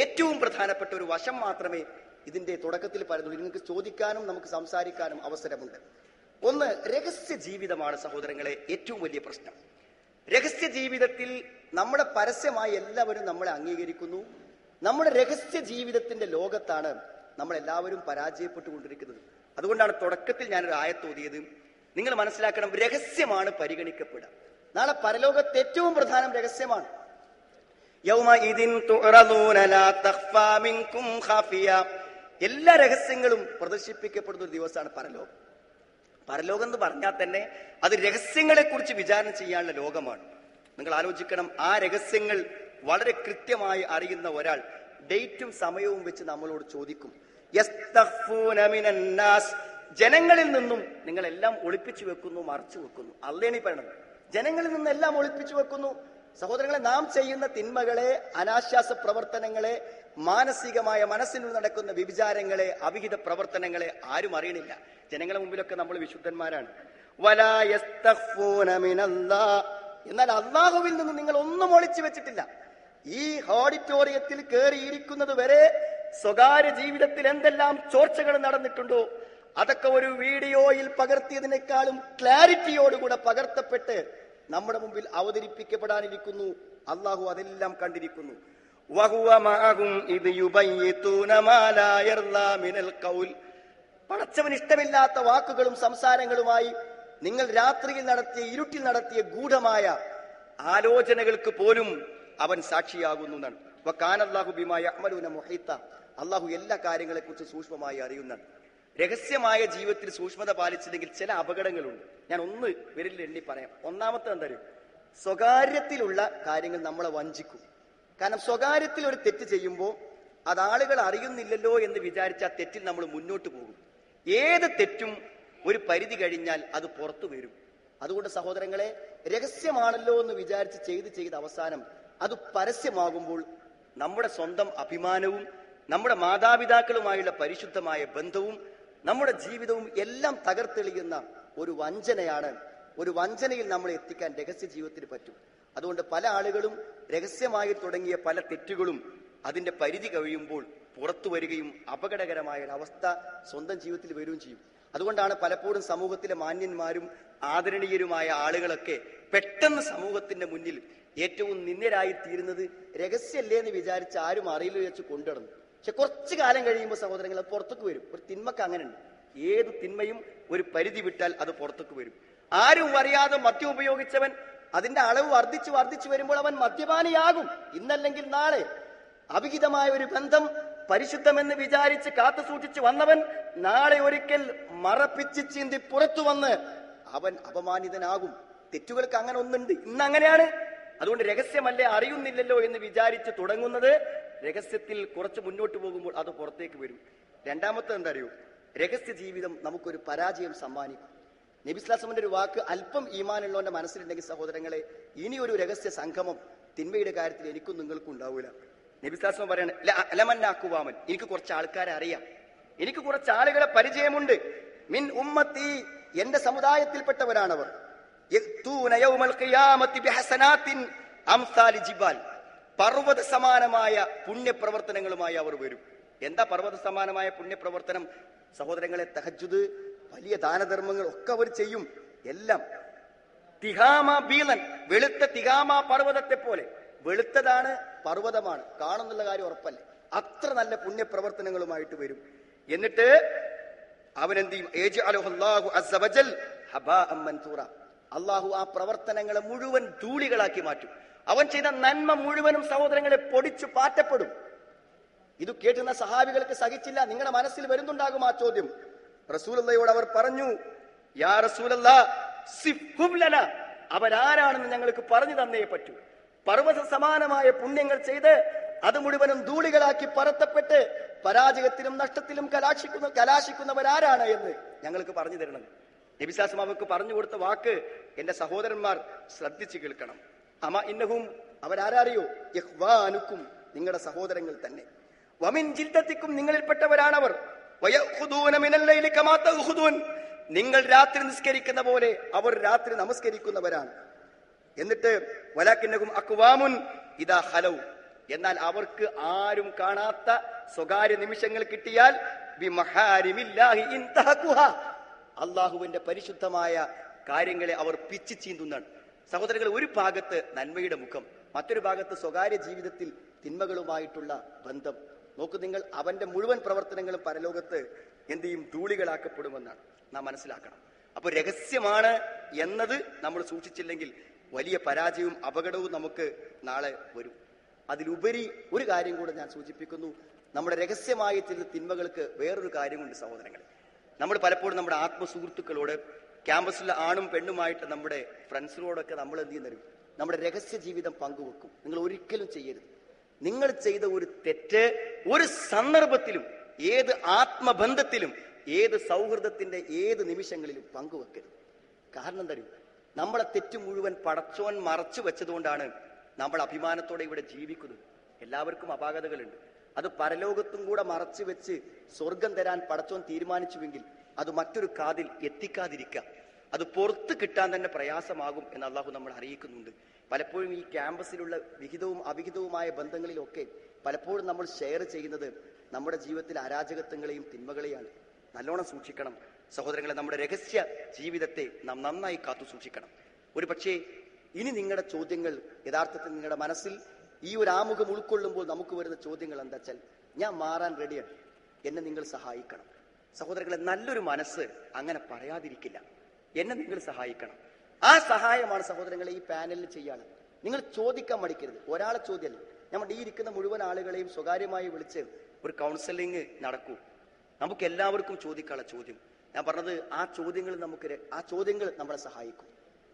ഏറ്റവും പ്രധാനപ്പെട്ട ഒരു വശം മാത്രമേ ഇതിന്റെ തുടക്കത്തിൽ പറയുന്നുള്ളൂ. നിങ്ങൾക്ക് ചോദിക്കാനും നമുക്ക് സംസാരിക്കാനും അവസരമുണ്ട്. ഒന്ന്, രഹസ്യ ജീവിതമാണ് സഹോദരങ്ങളെ ഏറ്റവും വലിയ പ്രശ്നം. രഹസ്യ ജീവിതത്തിൽ നമ്മുടെ പരസ്യമായി എല്ലാവരും നമ്മളെ അംഗീകരിക്കുന്നു. നമ്മുടെ രഹസ്യ ജീവിതത്തിന്റെ ലോകത്താണ് നമ്മളെല്ലാവരും പരാജയപ്പെട്ടുകൊണ്ടിരിക്കുന്നത്. അതുകൊണ്ടാണ് തുടക്കത്തിൽ ഞാനൊരു ആയത്ത് ഓതിയത്. നിങ്ങൾ മനസ്സിലാക്കണം, രഹസ്യമാണ് പരിഗണിക്കപ്പെടുക. നാളെ പരലോകത്ത് ഏറ്റവും പ്രധാനം രഹസ്യമാണ്. എല്ലാ രഹസ്യങ്ങളും പ്രദർശിപ്പിക്കപ്പെടുന്ന ഒരു ദിവസമാണ് പരലോകം. പരലോകം എന്ന് പറഞ്ഞാൽ തന്നെ അത് രഹസ്യങ്ങളെ കുറിച്ച് വിചാരണ ചെയ്യാനുള്ള ലോകമാണ്. നിങ്ങൾ ആലോചിക്കണം, ആ രഹസ്യങ്ങൾ വളരെ കൃത്യമായി അറിയുന്ന ഒരാൾ ഡേറ്റും സമയവും വെച്ച് നമ്മളോട് ചോദിക്കും, ജനങ്ങളിൽ നിന്നും നിങ്ങളെല്ലാം ഒളിപ്പിച്ചു വെക്കുന്നു, മറച്ചു വെക്കുന്നു. അല്ലേണീ പറയണത്, ജനങ്ങളിൽ നിന്നെല്ലാം ഒളിപ്പിച്ചു വെക്കുന്നു. സഹോദരങ്ങളെ, നാം ചെയ്യുന്ന തിന്മകളെ, അനാശ്വാസ പ്രവർത്തനങ്ങളെ, മാനസികമായ മനസ്സിനുള്ളിൽ നടക്കുന്ന വ്യഭിചാരങ്ങളെ, അവിഹിത പ്രവർത്തനങ്ങളെ ആരും അറിയണില്ല. ജനങ്ങളുടെ മുമ്പിലൊക്കെ നമ്മൾ വിശുദ്ധന്മാരാണ്. എന്നാൽ അള്ളാഹുവിൽ നിന്ന് നിങ്ങൾ ഒന്നും ഒളിച്ചു വെച്ചിട്ടില്ല. ഈ ഓഡിറ്റോറിയത്തിൽ കയറിയിരിക്കുന്നത് വരെ സ്വകാര്യ ജീവിതത്തിൽ എന്തെല്ലാം ചോർച്ചകൾ നടന്നിട്ടുണ്ടോ അതൊക്കെ ഒരു വീഡിയോയിൽ പകർത്തിയതിനേക്കാളും ക്ലാരിറ്റിയോടുകൂടെ പകർത്തപ്പെട്ട് നമ്മുടെ മുമ്പിൽ അവതരിപ്പിക്കപ്പെടാനിരിക്കുന്നു. അള്ളാഹു അതെല്ലാം കണ്ടിരിക്കുന്നു. പടച്ചവൻ ഇഷ്ടമില്ലാത്ത വാക്കുകളും സംസാരങ്ങളുമായി നിങ്ങൾ രാത്രിയിൽ നടത്തിയ, ഇരുട്ടിൽ നടത്തിയ ഗൂഢമായ ആലോചനകൾക്ക് പോലും അവൻ സാക്ഷിയാകുന്നു എന്നാണ്. അള്ളാഹു എല്ലാ കാര്യങ്ങളെ കുറിച്ച് സൂക്ഷ്മമായി അറിയുന്നതാണ്. രഹസ്യമായ ജീവിതത്തിൽ സൂക്ഷ്മത പാലിച്ചില്ലെങ്കിൽ ചില അപകടങ്ങളുണ്ട്. ഞാൻ ഒന്ന് വിരലിൽ എണ്ണി പറയാം. ഒന്നാമത്തെ എന്താ അറിയും? സ്വകാര്യത്തിലുള്ള കാര്യങ്ങൾ നമ്മളെ വഞ്ചിക്കും. കാരണം സ്വകാര്യത്തിൽ ഒരു തെറ്റ് ചെയ്യുമ്പോൾ അത് ആളുകൾ അറിയുന്നില്ലല്ലോ എന്ന് വിചാരിച്ച ആ തെറ്റിൽ നമ്മൾ മുന്നോട്ട് പോകും. ഏത് തെറ്റും ഒരു പരിധി കഴിഞ്ഞാൽ അത് പുറത്തു വരും. അതുകൊണ്ട് സഹോദരങ്ങളെ, രഹസ്യമാണല്ലോ എന്ന് വിചാരിച്ച് ചെയ്ത് അവസാനം അത് പരസ്യമാകുമ്പോൾ നമ്മുടെ സ്വന്തം അഭിമാനവും നമ്മുടെ മാതാപിതാക്കളുമായുള്ള പരിശുദ്ധമായ ബന്ധവും നമ്മുടെ ജീവിതവും എല്ലാം തകർത്തെളിയുന്ന ഒരു വഞ്ചനയാണ്. ഒരു വഞ്ചനയിൽ നമ്മളെ എത്തിക്കാൻ രഹസ്യ ജീവിതത്തിന് പറ്റും. അതുകൊണ്ട് പല ആളുകളും രഹസ്യമായി തുടങ്ങിയ പല തെറ്റുകളും അതിന്റെ പരിധി കഴിയുമ്പോൾ പുറത്തു വരികയും അപകടകരമായ ഒരു അവസ്ഥ സ്വന്തം ജീവിതത്തിൽ വരികയും ചെയ്യും. അതുകൊണ്ടാണ് പലപ്പോഴും സമൂഹത്തിലെ മാന്യന്മാരും ആദരണീയരുമായ ആളുകളൊക്കെ പെട്ടെന്ന് സമൂഹത്തിന്റെ മുന്നിൽ ഏറ്റവും നിന്ദ്യരായി തീരുന്നത് രഹസ്യമല്ലേ എന്ന് വിചാരിച്ച് ആരും അറിയില്ല വെച്ച് കൊണ്ടുനടന്നു. പക്ഷെ കുറച്ചു കാലം കഴിയുമ്പോൾ സഹോദരങ്ങൾ അത് പുറത്തേക്ക് വരും. ഒരു തിന്മക്ക് അങ്ങനെയുണ്ട്. ഏത് തിന്മയും ഒരു പരിധി വിട്ടാൽ അത് പുറത്തേക്ക് വരും. ആരും അറിയാതെ മദ്യം ഉപയോഗിച്ചവൻ അതിന്റെ അളവ് വർദ്ധിച്ചു വരുമ്പോൾ അവൻ മദ്യപാനിയാകും. ഇന്നല്ലെങ്കിൽ നാളെ അവിഹിതമായ ഒരു ബന്ധം പരിശുദ്ധമെന്ന് വിചാരിച്ച് കാത്തു സൂക്ഷിച്ചു വന്നവൻ നാളെ ഒരിക്കൽ മറപ്പിച്ച് ചീന്തി പുറത്തു വന്ന് അവൻ അപമാനിതനാകും. തെറ്റുകൾക്ക് അങ്ങനെ ഒന്നുണ്ട്, ഇന്ന് അങ്ങനെയാണ്. അതുകൊണ്ട് രഹസ്യമല്ലേ, അറിയുന്നില്ലല്ലോ എന്ന് വിചാരിച്ച് തുടങ്ങുന്നത് രഹസ്യത്തിൽ കുറച്ച് മുന്നോട്ട് പോകുമ്പോൾ അത് പുറത്തേക്ക് വരും. രണ്ടാമത്തെ എന്താ അറിയൂ, രഹസ്യ ജീവിതം നമുക്കൊരു പരാജയം സമ്മാനിക്കും. നബി സ്വല്ലല്ലാഹു അലൈഹി വസല്ലമയുടെ ഒരു വാക്ക് അല്പം ഈമാനുള്ളവന്റെ മനസ്സിലുണ്ടെങ്കിൽ സഹോദരങ്ങളെ, ഇനി ഒരു രഹസ്യ സംഗമം തിന്മയുടെ കാര്യത്തിൽ എനിക്കും നിങ്ങൾക്കും ഉണ്ടാവില്ല. നബി സ്വല്ലല്ലാഹു അലൈഹി വസല്ലം പറയാണ്, അലമന്നാക്കുവാമൻ, എനിക്ക് കുറച്ച് ആൾക്കാരെ അറിയാം, എനിക്ക് കുറച്ച് ആളുകളെ പരിചയമുണ്ട്. മിൻ ഉമ്മത്തി, എന്റെ സമുദായത്തിൽപ്പെട്ടവരാണവർ. പർവ്വത സമാനമായ പുണ്യപ്രവർത്തനങ്ങളുമായി അവർ വരും. എന്താ പർവ്വത സമാനമായ പുണ്യപ്രവർത്തനം? സഹോദരങ്ങളെ, തഹജ്ജുദ്, വലിയ ദാനധർമ്മങ്ങൾ ഒക്കെ അവർ ചെയ്യും. എല്ലാം തിഹാമ ബീലൻ, വെളുത്ത തിഹാമ പർവ്വതത്തെ പോലെ. വെളുത്തതാണ്, പർവ്വതമാണ്, കാണുന്നുള്ള കാര്യം ഉറപ്പല്ലേ. അത്ര നല്ല പുണ്യപ്രവർത്തനങ്ങളുമായിട്ട് വരും. എന്നിട്ട് അവനെന്ത് ചെയ്യും? അള്ളാഹു ആ പ്രവർത്തനങ്ങളെ മുഴുവൻ ധൂളികളാക്കി മാറ്റും. അവൻ ചെയ്ത നന്മ മുഴുവനും സഹോദരങ്ങളെ പൊടിച്ചു പാറ്റപ്പെടും. ഇത് കേട്ടുന്ന സഹാബികൾക്ക് സഹിച്ചില്ല. നിങ്ങളുടെ മനസ്സിൽ വരുന്നുണ്ടാകും ആ ചോദ്യം. റസൂലുള്ളാഹിയോട് അവർ പറഞ്ഞു, യാ റസൂലല്ലാഹ് സിഫ്ഹും ലനാ, അവരാരാണെന്ന് ഞങ്ങൾക്ക് പറഞ്ഞു തന്നേ പറ്റൂ. പർവ്വത സമാനമായ പുണ്യങ്ങൾ ചെയ്ത് അത് മുഴുവനും ധൂളികളാക്കി പറത്തപ്പെട്ട് പരാജയത്തിലും നഷ്ടത്തിലും കലാശിക്കുന്നവരാരാണ് എന്ന് ഞങ്ങൾക്ക് പറഞ്ഞു തരണം. നബി സ്വല്ലല്ലാഹു അലൈഹി വസല്ലം അവർക്ക് പറഞ്ഞു കൊടുത്ത വാക്ക് എന്റെ സഹോദരന്മാർ ശ്രദ്ധിച്ചു കേൾക്കണം. അമ ഇന്നഹും, അവരാരറിയോ? ഇഖ്വാനുക്കും, നിങ്ങളുടെ സഹോദരങ്ങൾ തന്നെ. വമിൻ ജിൽദത്തിക്കും, നിങ്ങളിൽപ്പെട്ടവരാണവർ. വയഖുദൂന മിനൽ ലൈലി കമാ തഖുദൂൻ, നിങ്ങൾ രാത്രി നിസ്കരിക്കുന്ന പോലെ അവർ രാത്രി നമസ്കരിക്കുന്നവരാണ്. എന്നിട്ട് വലാകിന്നഹും അഖ്വാമുൻ ഇദാ ഖലൗ, എന്നാൽ അവർക്ക് ആരും കാണാത്ത സ്വകാര്യ നിമിഷങ്ങൾ കിട്ടിയാൽ ബിമഹാരിമില്ലാഹി ഇൻതഹഖുഹ, അള്ളാഹുവിന്റെ പരിശുദ്ധമായ കാര്യങ്ങളെ അവർ പിച്ചു ചീന്തുന്നതാണ്. സഹോദരങ്ങൾ, ഒരു ഭാഗത്ത് നന്മയുടെ മുഖം, മറ്റൊരു ഭാഗത്ത് സ്വകാര്യ ജീവിതത്തിൽ തിന്മകളുമായിട്ടുള്ള ബന്ധം. നോക്കൂ നിങ്ങൾ, അവന്റെ മുഴുവൻ പ്രവർത്തനങ്ങളും പരലോകത്ത് എന്ത് ചെയ്യും? ധൂളികളാക്കപ്പെടുമെന്നാണ് നാം മനസ്സിലാക്കണം. അപ്പൊ രഹസ്യമാണ് എന്നത് നമ്മൾ സൂക്ഷിച്ചില്ലെങ്കിൽ വലിയ പരാജയവും അപകടവും നമുക്ക് നാളെ വരും. അതിലുപരി ഒരു കാര്യം കൂടെ ഞാൻ സൂചിപ്പിക്കുന്നു. നമ്മുടെ രഹസ്യമായി ചില തിന്മകൾക്ക് വേറൊരു കാര്യമുണ്ട് സഹോദരങ്ങൾ. നമ്മൾ പലപ്പോഴും നമ്മുടെ ആത്മസുഹൃത്തുക്കളോട്, ക്യാമ്പസിലെ ആണും പെണ്ണുമായിട്ട് നമ്മുടെ ഫ്രണ്ട്സിനോടൊക്കെ നമ്മൾ എന്ത് ചെയ്യുന്നവരും നമ്മുടെ രഹസ്യ ജീവിതം പങ്കുവെക്കും. നിങ്ങൾ ഒരിക്കലും ചെയ്യരുത്. നിങ്ങൾ ചെയ്ത ഒരു തെറ്റ് ഒരു സന്ദർഭത്തിലും, ഏത് ആത്മബന്ധത്തിലും, ഏത് സൗഹൃദത്തിന്റെ ഏത് നിമിഷങ്ങളിലും പങ്കുവെക്കരുത്. കാരണം എന്താ? നമ്മളെ തെറ്റ് മുഴുവൻ പടച്ചോൻ മറച്ചു വെച്ചതുകൊണ്ടാണ് നമ്മൾ അഭിമാനത്തോടെ ഇവിടെ ജീവിക്കുന്നത്. എല്ലാവർക്കും അപാകതകളുണ്ട്. അത് പരലോകത്തും കൂടെ മറച്ചു വെച്ച് സ്വർഗം തരാൻ പടച്ചോൻ തീരുമാനിച്ചുവെങ്കിൽ അത് മറ്റൊരു കാതിൽ എത്തിക്കാതിരിക്കുക. അത് പുറത്ത് കിട്ടാൻ തന്നെ പ്രയാസമാകും എന്ന് അള്ളാഹു നമ്മൾ അറിയിക്കുന്നുണ്ട്. പലപ്പോഴും ഈ ക്യാമ്പസിലുള്ള വിഹിതവും അവിഹിതവുമായ ബന്ധങ്ങളിലൊക്കെ പലപ്പോഴും നമ്മൾ ഷെയർ ചെയ്യുന്നത് നമ്മുടെ ജീവിതത്തിലെ അരാജകത്വങ്ങളെയും തിന്മകളെയാണ്. നല്ലോണം സൂക്ഷിക്കണം സഹോദരങ്ങളെ. നമ്മുടെ രഹസ്യ ജീവിതത്തെ നാം നന്നായി കാത്തു സൂക്ഷിക്കണം. ഒരു പക്ഷേ ഇനി നിങ്ങളുടെ ചോദ്യങ്ങൾ, യഥാർത്ഥത്തിൽ നിങ്ങളുടെ മനസ്സിൽ ഈ ഒരു ആമുഖം ഉൾക്കൊള്ളുമ്പോൾ നമുക്ക് വരുന്ന ചോദ്യങ്ങൾ എന്താ വെച്ചാൽ, ഞാൻ മാറാൻ റെഡിയാണ്, എന്നെ നിങ്ങൾ സഹായിക്കണം. സഹോദരങ്ങളെ, നല്ലൊരു മനസ്സ് അങ്ങനെ പറയാതിരിക്കില്ല. എന്നെ നിങ്ങൾ സഹായിക്കണം. ആ സഹായമാണ് സഹോദരങ്ങളെ ഈ പാനലിൽ ചെയ്യാണ്. നിങ്ങൾ ചോദിക്കാൻ മടിക്കരുത്. ഒരാളെ ചോദ്യമല്ല, നമ്മുടെ ഈ ഇരിക്കുന്ന മുഴുവൻ ആളുകളെയും സ്വകാര്യമായി വിളിച്ച് ഒരു കൗൺസിലിംഗ് നടക്കൂ. നമുക്ക് എല്ലാവർക്കും ചോദിക്കാനുള്ള ചോദ്യം. ഞാൻ പറഞ്ഞത് ആ ചോദ്യങ്ങൾ നമ്മളെ സഹായിക്കും.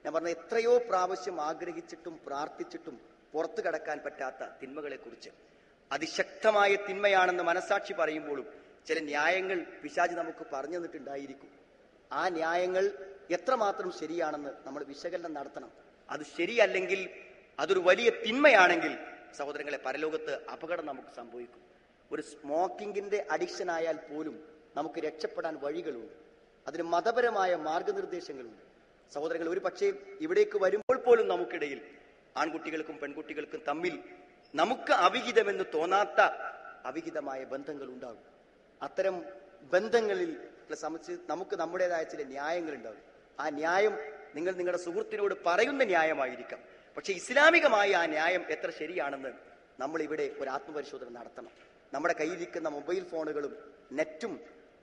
ഞാൻ പറഞ്ഞ എത്രയോ പ്രാവശ്യം ആഗ്രഹിച്ചിട്ടും പ്രാർത്ഥിച്ചിട്ടും പുറത്തു കടക്കാൻ പറ്റാത്ത തിന്മകളെ കുറിച്ച്, അതിശക്തമായ തിന്മയാണെന്ന് മനസാക്ഷി പറയുമ്പോഴും ചില ന്യായങ്ങൾ പിശാച് നമുക്ക് പറഞ്ഞു തന്നിട്ടുണ്ടായിരിക്കും. ആ ന്യായങ്ങൾ എത്രമാത്രം ശരിയാണെന്ന് നമ്മൾ വിശകലനം നടത്തണം. അത് ശരിയല്ലെങ്കിൽ, അതൊരു വലിയ തിന്മയാണെങ്കിൽ സഹോദരങ്ങളെ, പരലോകത്ത് അപകടം നമുക്ക് സംഭവിക്കും. ഒരു സ്മോക്കിങ്ങിന്റെ അഡിക്ഷൻ ആയാൽ പോലും നമുക്ക് രക്ഷപ്പെടാൻ വഴികളുണ്ട്. അതിന് മതപരമായ മാർഗനിർദ്ദേശങ്ങളുണ്ട്. സഹോദരങ്ങൾ, ഒരു പക്ഷേ ഇവിടേക്ക് വരുമ്പോൾ പോലും നമുക്കിടയിൽ ആൺകുട്ടികൾക്കും പെൺകുട്ടികൾക്കും തമ്മിൽ നമുക്ക് അവിഹിതമെന്ന് തോന്നാത്ത അവിഹിതമായ ബന്ധങ്ങൾ ഉണ്ടാകും. അത്തരം ബന്ധങ്ങളിൽ സംബന്ധിച്ച് നമുക്ക് നമ്മുടേതായ ചില ന്യായങ്ങൾ ഉണ്ടാകും. ആ ന്യായം നിങ്ങൾ നിങ്ങളുടെ സുഹൃത്തിനോട് പറയുന്ന ന്യായമായിരിക്കാം. പക്ഷെ ഇസ്ലാമികമായ ആ ന്യായം എത്ര ശരിയാണെന്ന് നമ്മൾ ഇവിടെ ഒരു ആത്മപരിശോധന നടത്തണം. നമ്മുടെ കയ്യിലിരിക്കുന്ന മൊബൈൽ ഫോണുകളും നെറ്റും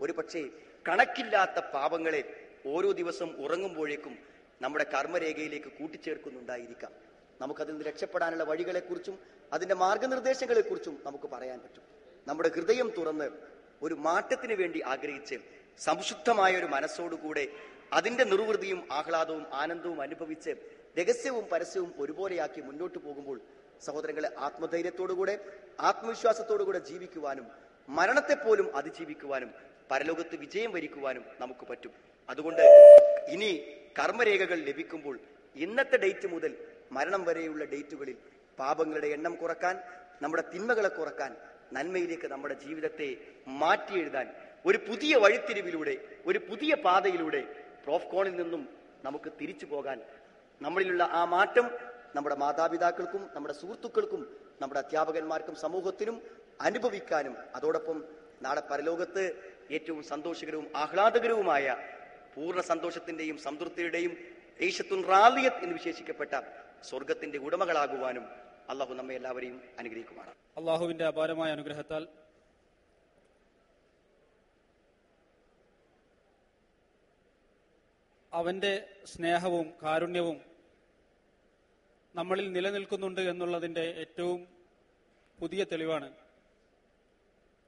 ഒരു പക്ഷേ കണക്കില്ലാത്ത പാപങ്ങളെ ഓരോ ദിവസം ഉറങ്ങുമ്പോഴേക്കും നമ്മുടെ കർമ്മരേഖയിലേക്ക് കൂട്ടിച്ചേർക്കുന്നുണ്ടായിരിക്കാം. നമുക്കതിൽ നിന്ന് രക്ഷപ്പെടാനുള്ള വഴികളെക്കുറിച്ചും അതിന്റെ മാർഗനിർദ്ദേശങ്ങളെക്കുറിച്ചും നമുക്ക് പറയാൻ പറ്റും. നമ്മുടെ ഹൃദയം തുറന്ന് ഒരു മാറ്റത്തിന് വേണ്ടി ആഗ്രഹിച്ച് സംശുദ്ധമായ ഒരു മനസ്സോടുകൂടെ അതിന്റെ നിർവൃതിയും ആഹ്ലാദവും ആനന്ദവും അനുഭവിച്ച് രഹസ്യവും പരസ്യവും ഒരുപോലെയാക്കി മുന്നോട്ട് പോകുമ്പോൾ സഹോദരങ്ങളെ, ആത്മധൈര്യത്തോടുകൂടെ ആത്മവിശ്വാസത്തോടുകൂടെ ജീവിക്കുവാനും മരണത്തെപ്പോലും അതിജീവിക്കുവാനും പരലോകത്ത് വിജയം വരിക്കുവാനും നമുക്ക് പറ്റും. അതുകൊണ്ട് ഇനി കർമ്മരേഖകൾ ലഭിക്കുമ്പോൾ ഇന്നത്തെ ഡേറ്റ് മുതൽ മരണം വരെയുള്ള ഡേറ്റുകളിൽ പാപങ്ങളുടെ എണ്ണം കുറക്കാൻ, നമ്മുടെ തിന്മകളെ കുറക്കാൻ, നന്മയിലേക്ക് നമ്മുടെ ജീവിതത്തെ മാറ്റി എഴുതാൻ, ഒരു പുതിയ വഴിത്തിരിവിലൂടെ, ഒരു പുതിയ പാതയിലൂടെ പ്രോഫ്കോണിൽ നിന്നും നമുക്ക് തിരിച്ചു പോകാൻ, നമ്മളിലുള്ള ആ മാറ്റം നമ്മുടെ മാതാപിതാക്കൾക്കും നമ്മുടെ സുഹൃത്തുക്കൾക്കും നമ്മുടെ അധ്യാപകന്മാർക്കും സമൂഹത്തിനും അനുഭവിക്കാനും, അതോടൊപ്പം നാളെ പരലോകത്ത് ഏറ്റവും സന്തോഷകരവും ആഹ്ലാദകരവുമായ പൂർണ്ണ സന്തോഷത്തിന്റെയും സംതൃപ്തിയുടെയും ഈശത്തുൻ റാലിയത്ത് എന്ന് വിശേഷിക്കപ്പെട്ട സ്വർഗത്തിന്റെ ഉടമകളാകുവാനും അള്ളാഹു നമ്മെ എല്ലാവരെയും അനുഗ്രഹിക്കുമാണ്. അള്ളാഹുവിന്റെ അപാരമായ അനുഗ്രഹത്താൽ അവന്റെ സ്നേഹവും കാരുണ്യവും നമ്മളിൽ നിലനിൽക്കുന്നുണ്ട് എന്നുള്ളതിന്റെ ഏറ്റവും പുതിയ തെളിവാണ്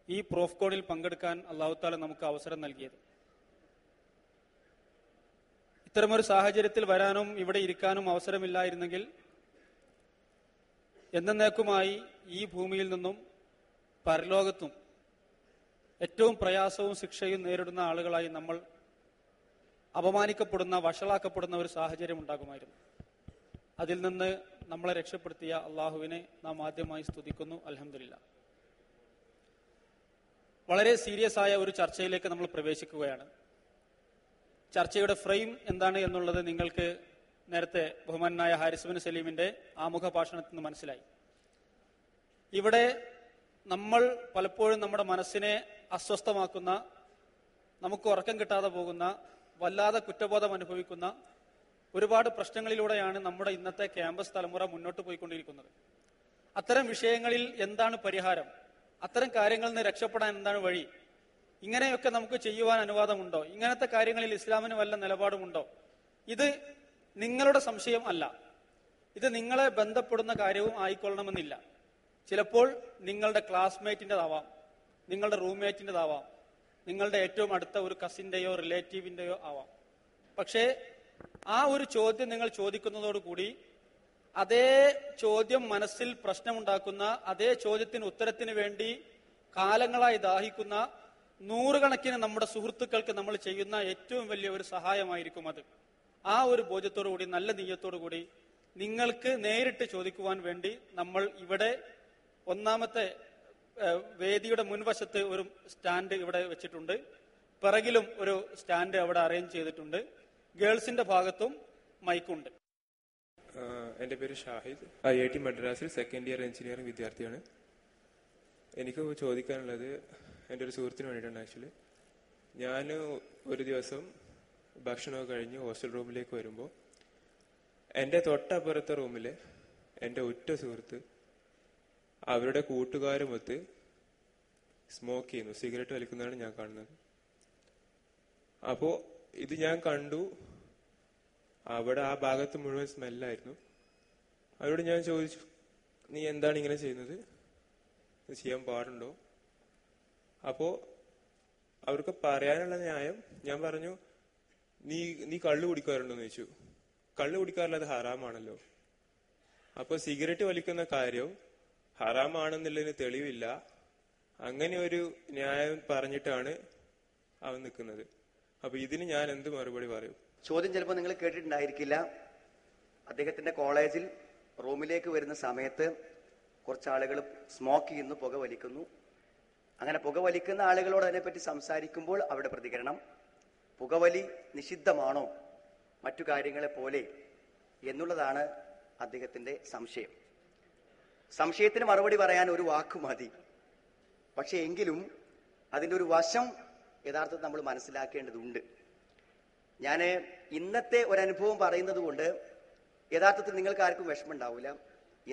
ഈ പ്രോഫ്കോണിൽ പങ്കെടുക്കാൻ അല്ലാഹു തആല നമുക്ക് അവസരം നൽകിയത്. ഇത്തരമൊരു സാഹചര്യത്തിൽ വരാനും ഇവിടെ ഇരിക്കാനും അവസരമില്ലായിരുന്നെങ്കിൽ എന്നേക്കുമായി ഈ ഭൂമിയിൽ നിന്നും പരലോകത്തും ഏറ്റവും പ്രയാസവും ശിക്ഷയും നേരിടുന്ന ആളുകളായി നമ്മൾ അപമാനിക്കപ്പെടുന്ന, വഷളാക്കപ്പെടുന്ന ഒരു സാഹചര്യം ഉണ്ടാകുമായിരുന്നു. അതിൽ നിന്ന് നമ്മളെ രക്ഷപ്പെടുത്തിയ അള്ളാഹുവിനെ നാം ആദ്യമായി സ്തുതിക്കുന്നു. അൽഹംദുലില്ലാഹ്. വളരെ സീരിയസ് ആയ ഒരു ചർച്ചയിലേക്ക് നമ്മൾ പ്രവേശിക്കുകയാണ്. ചർച്ചയുടെ ഫ്രെയിം എന്താണ് എന്നുള്ളത് നിങ്ങൾക്ക് നേരത്തെ ബഹുമാനായ ഹാരിസ് ബിൻ സലീമിന്റെ ആമുഖ ഭാഷണത്തിൽ നിന്ന് മനസ്സിലായി. ഇവിടെ നമ്മൾ പലപ്പോഴും നമ്മുടെ മനസ്സിനെ അസ്വസ്ഥമാക്കുന്ന, നമുക്ക് ഉറക്കം കിട്ടാതെ പോകുന്ന, വല്ലാതെ കുറ്റബോധം അനുഭവിക്കുന്ന ഒരുപാട് പ്രശ്നങ്ങളിലൂടെയാണ് നമ്മുടെ ഇന്നത്തെ ക്യാമ്പസ് തലമുറ മുന്നോട്ട് പോയിക്കൊണ്ടിരിക്കുന്നത്. അത്തരം വിഷയങ്ങളിൽ എന്താണ് പരിഹാരം? അത്തരം കാര്യങ്ങളിൽ നിന്ന് രക്ഷപ്പെടാൻ എന്താണ് വഴി? ഇങ്ങനെയൊക്കെ നമുക്ക് ചെയ്യുവാൻ അനുവാദമുണ്ടോ? ഇങ്ങനത്തെ കാര്യങ്ങളിൽ ഇസ്ലാമിന് വല്ല നിലപാടുമുണ്ടോ? ഇത് നിങ്ങളുടെ സംശയം അല്ല. ഇത് നിങ്ങളെ ബന്ധപ്പെടുന്ന കാര്യവും ആയിക്കൊള്ളണമെന്നില്ല. ചിലപ്പോൾ നിങ്ങളുടെ ക്ലാസ്മേറ്റിൻ്റെതാവാം, നിങ്ങളുടെ റൂംമേറ്റിൻ്റെതാവാം, നിങ്ങളുടെ ഏറ്റവും അടുത്ത ഒരു കസിന്റെയോ റിലേറ്റീവിന്റെയോ ആവാം. പക്ഷേ ആ ഒരു ചോദ്യം നിങ്ങൾ ചോദിക്കുന്നതോടുകൂടി അതേ ചോദ്യം മനസ്സിൽ പ്രശ്നമുണ്ടാക്കുന്ന, അതേ ചോദ്യത്തിന് ഉത്തരത്തിന് വേണ്ടി കാലങ്ങളായി ദാഹിക്കുന്ന നൂറുകണക്കിന് നമ്മുടെ സുഹൃത്തുക്കൾക്ക് നമ്മൾ ചെയ്യുന്ന ഏറ്റവും വലിയ ഒരു സഹായമായിരിക്കും അത്. ആ ഒരു ബോധ്യത്തോടുകൂടി, നല്ല നീയത്തോടുകൂടി നിങ്ങൾക്ക് നേരിട്ട് ചോദിക്കുവാൻ വേണ്ടി നമ്മൾ ഇവിടെ ഒന്നാമത്തെ വേദിയുടെ മുൻവശത്ത് ഒരു സ്റ്റാൻഡ് ഇവിടെ വെച്ചിട്ടുണ്ട്. പിറകിലും ഒരു സ്റ്റാൻഡ് അവിടെ അറേഞ്ച് ചെയ്തിട്ടുണ്ട്. ഗേൾസിന്റെ ഭാഗത്തും മൈക്കുണ്ട്. എൻ്റെ പേര് ഷാഹിദ്. IIT മദ്രാസിൽ സെക്കൻഡ് ഇയർ എഞ്ചിനീയറിംഗ് വിദ്യാർത്ഥിയാണ്. എനിക്ക് ചോദിക്കാനുള്ളത് എൻ്റെ ഒരു സുഹൃത്തിന് വേണ്ടിയിട്ടാണ്. ആക്ച്വലി ഞാൻ ഒരു ദിവസം ഭക്ഷണമൊക്കെ കഴിഞ്ഞ് ഹോസ്റ്റൽ റൂമിലേക്ക് വരുമ്പോൾ എൻ്റെ തൊട്ടപ്പുറത്തെ റൂമിൽ എൻ്റെ ഉറ്റ സുഹൃത്ത് അവരുടെ കൂട്ടുകാരുമൊത്ത് സ്മോക്ക് ചെയ്യുന്നു, സിഗരറ്റ് വലിക്കുന്നതാണ് ഞാൻ കാണുന്നത്. അപ്പോൾ ഇത് ഞാൻ കണ്ടു. അവിടെ ആ ഭാഗത്ത് മുഴുവൻ സ്മെല്ലായിരുന്നു. അവരോട് ഞാൻ ചോദിച്ചു, നീ എന്താണ് ഇങ്ങനെ ചെയ്യുന്നത്? ഇത് ചെയ്യാൻ പാടുണ്ടോ? അപ്പോ അവർക്ക് പറയാനുള്ള ന്യായം, ഞാൻ പറഞ്ഞു, നീ കള്ളു കുടിക്കാറുണ്ടോ എന്ന് ചോദിച്ചു. കള്ളു കുടിക്കാറില്ല, അത് ഹറാമാണല്ലോ. അപ്പൊ സിഗരറ്റ് വലിക്കുന്ന കാര്യം ഹറാമാണെന്നുള്ളതിന് തെളിവില്ല. അങ്ങനെ ഒരു ന്യായം പറഞ്ഞിട്ടാണ് അവൻ നിൽക്കുന്നത്. അപ്പൊ ഇതിന് ഞാൻ എന്ത് മറുപടി പറയും? ചോദ്യം ചിലപ്പോൾ നിങ്ങൾ കേട്ടിട്ടുണ്ടായിരിക്കില്ല. അദ്ദേഹത്തിന്റെ കോളേജിൽ റൂമിലേക്ക് വരുന്ന സമയത്ത് കുറച്ചാളുകൾ സ്മോക്ക് ചെയ്യുന്നു, പുക വലിക്കുന്നു. അങ്ങനെ പുക വലിക്കുന്ന ആളുകളോട് അതിനെപ്പറ്റി സംസാരിക്കുമ്പോൾ അവരുടെ പ്രതികരണം, പുകവലി നിഷിദ്ധമാണോ മറ്റു കാര്യങ്ങളെ പോലെ എന്നുള്ളതാണ് അദ്ദേഹത്തിന്റെ സംശയം. സംശയത്തിന് മറുപടി പറയാൻ ഒരു വാക്ക് മതി. പക്ഷെ എങ്കിലും അതിൻ്റെ ഒരു വശം യഥാർത്ഥത്തിൽ നമ്മൾ മനസ്സിലാക്കേണ്ടതുണ്ട്. ഞാൻ ഇന്നത്തെ ഒരനുഭവം പറയുന്നത് കൊണ്ട് യഥാർത്ഥത്തിൽ നിങ്ങൾക്ക് ആർക്കും വിഷമം ഉണ്ടാവില്ല.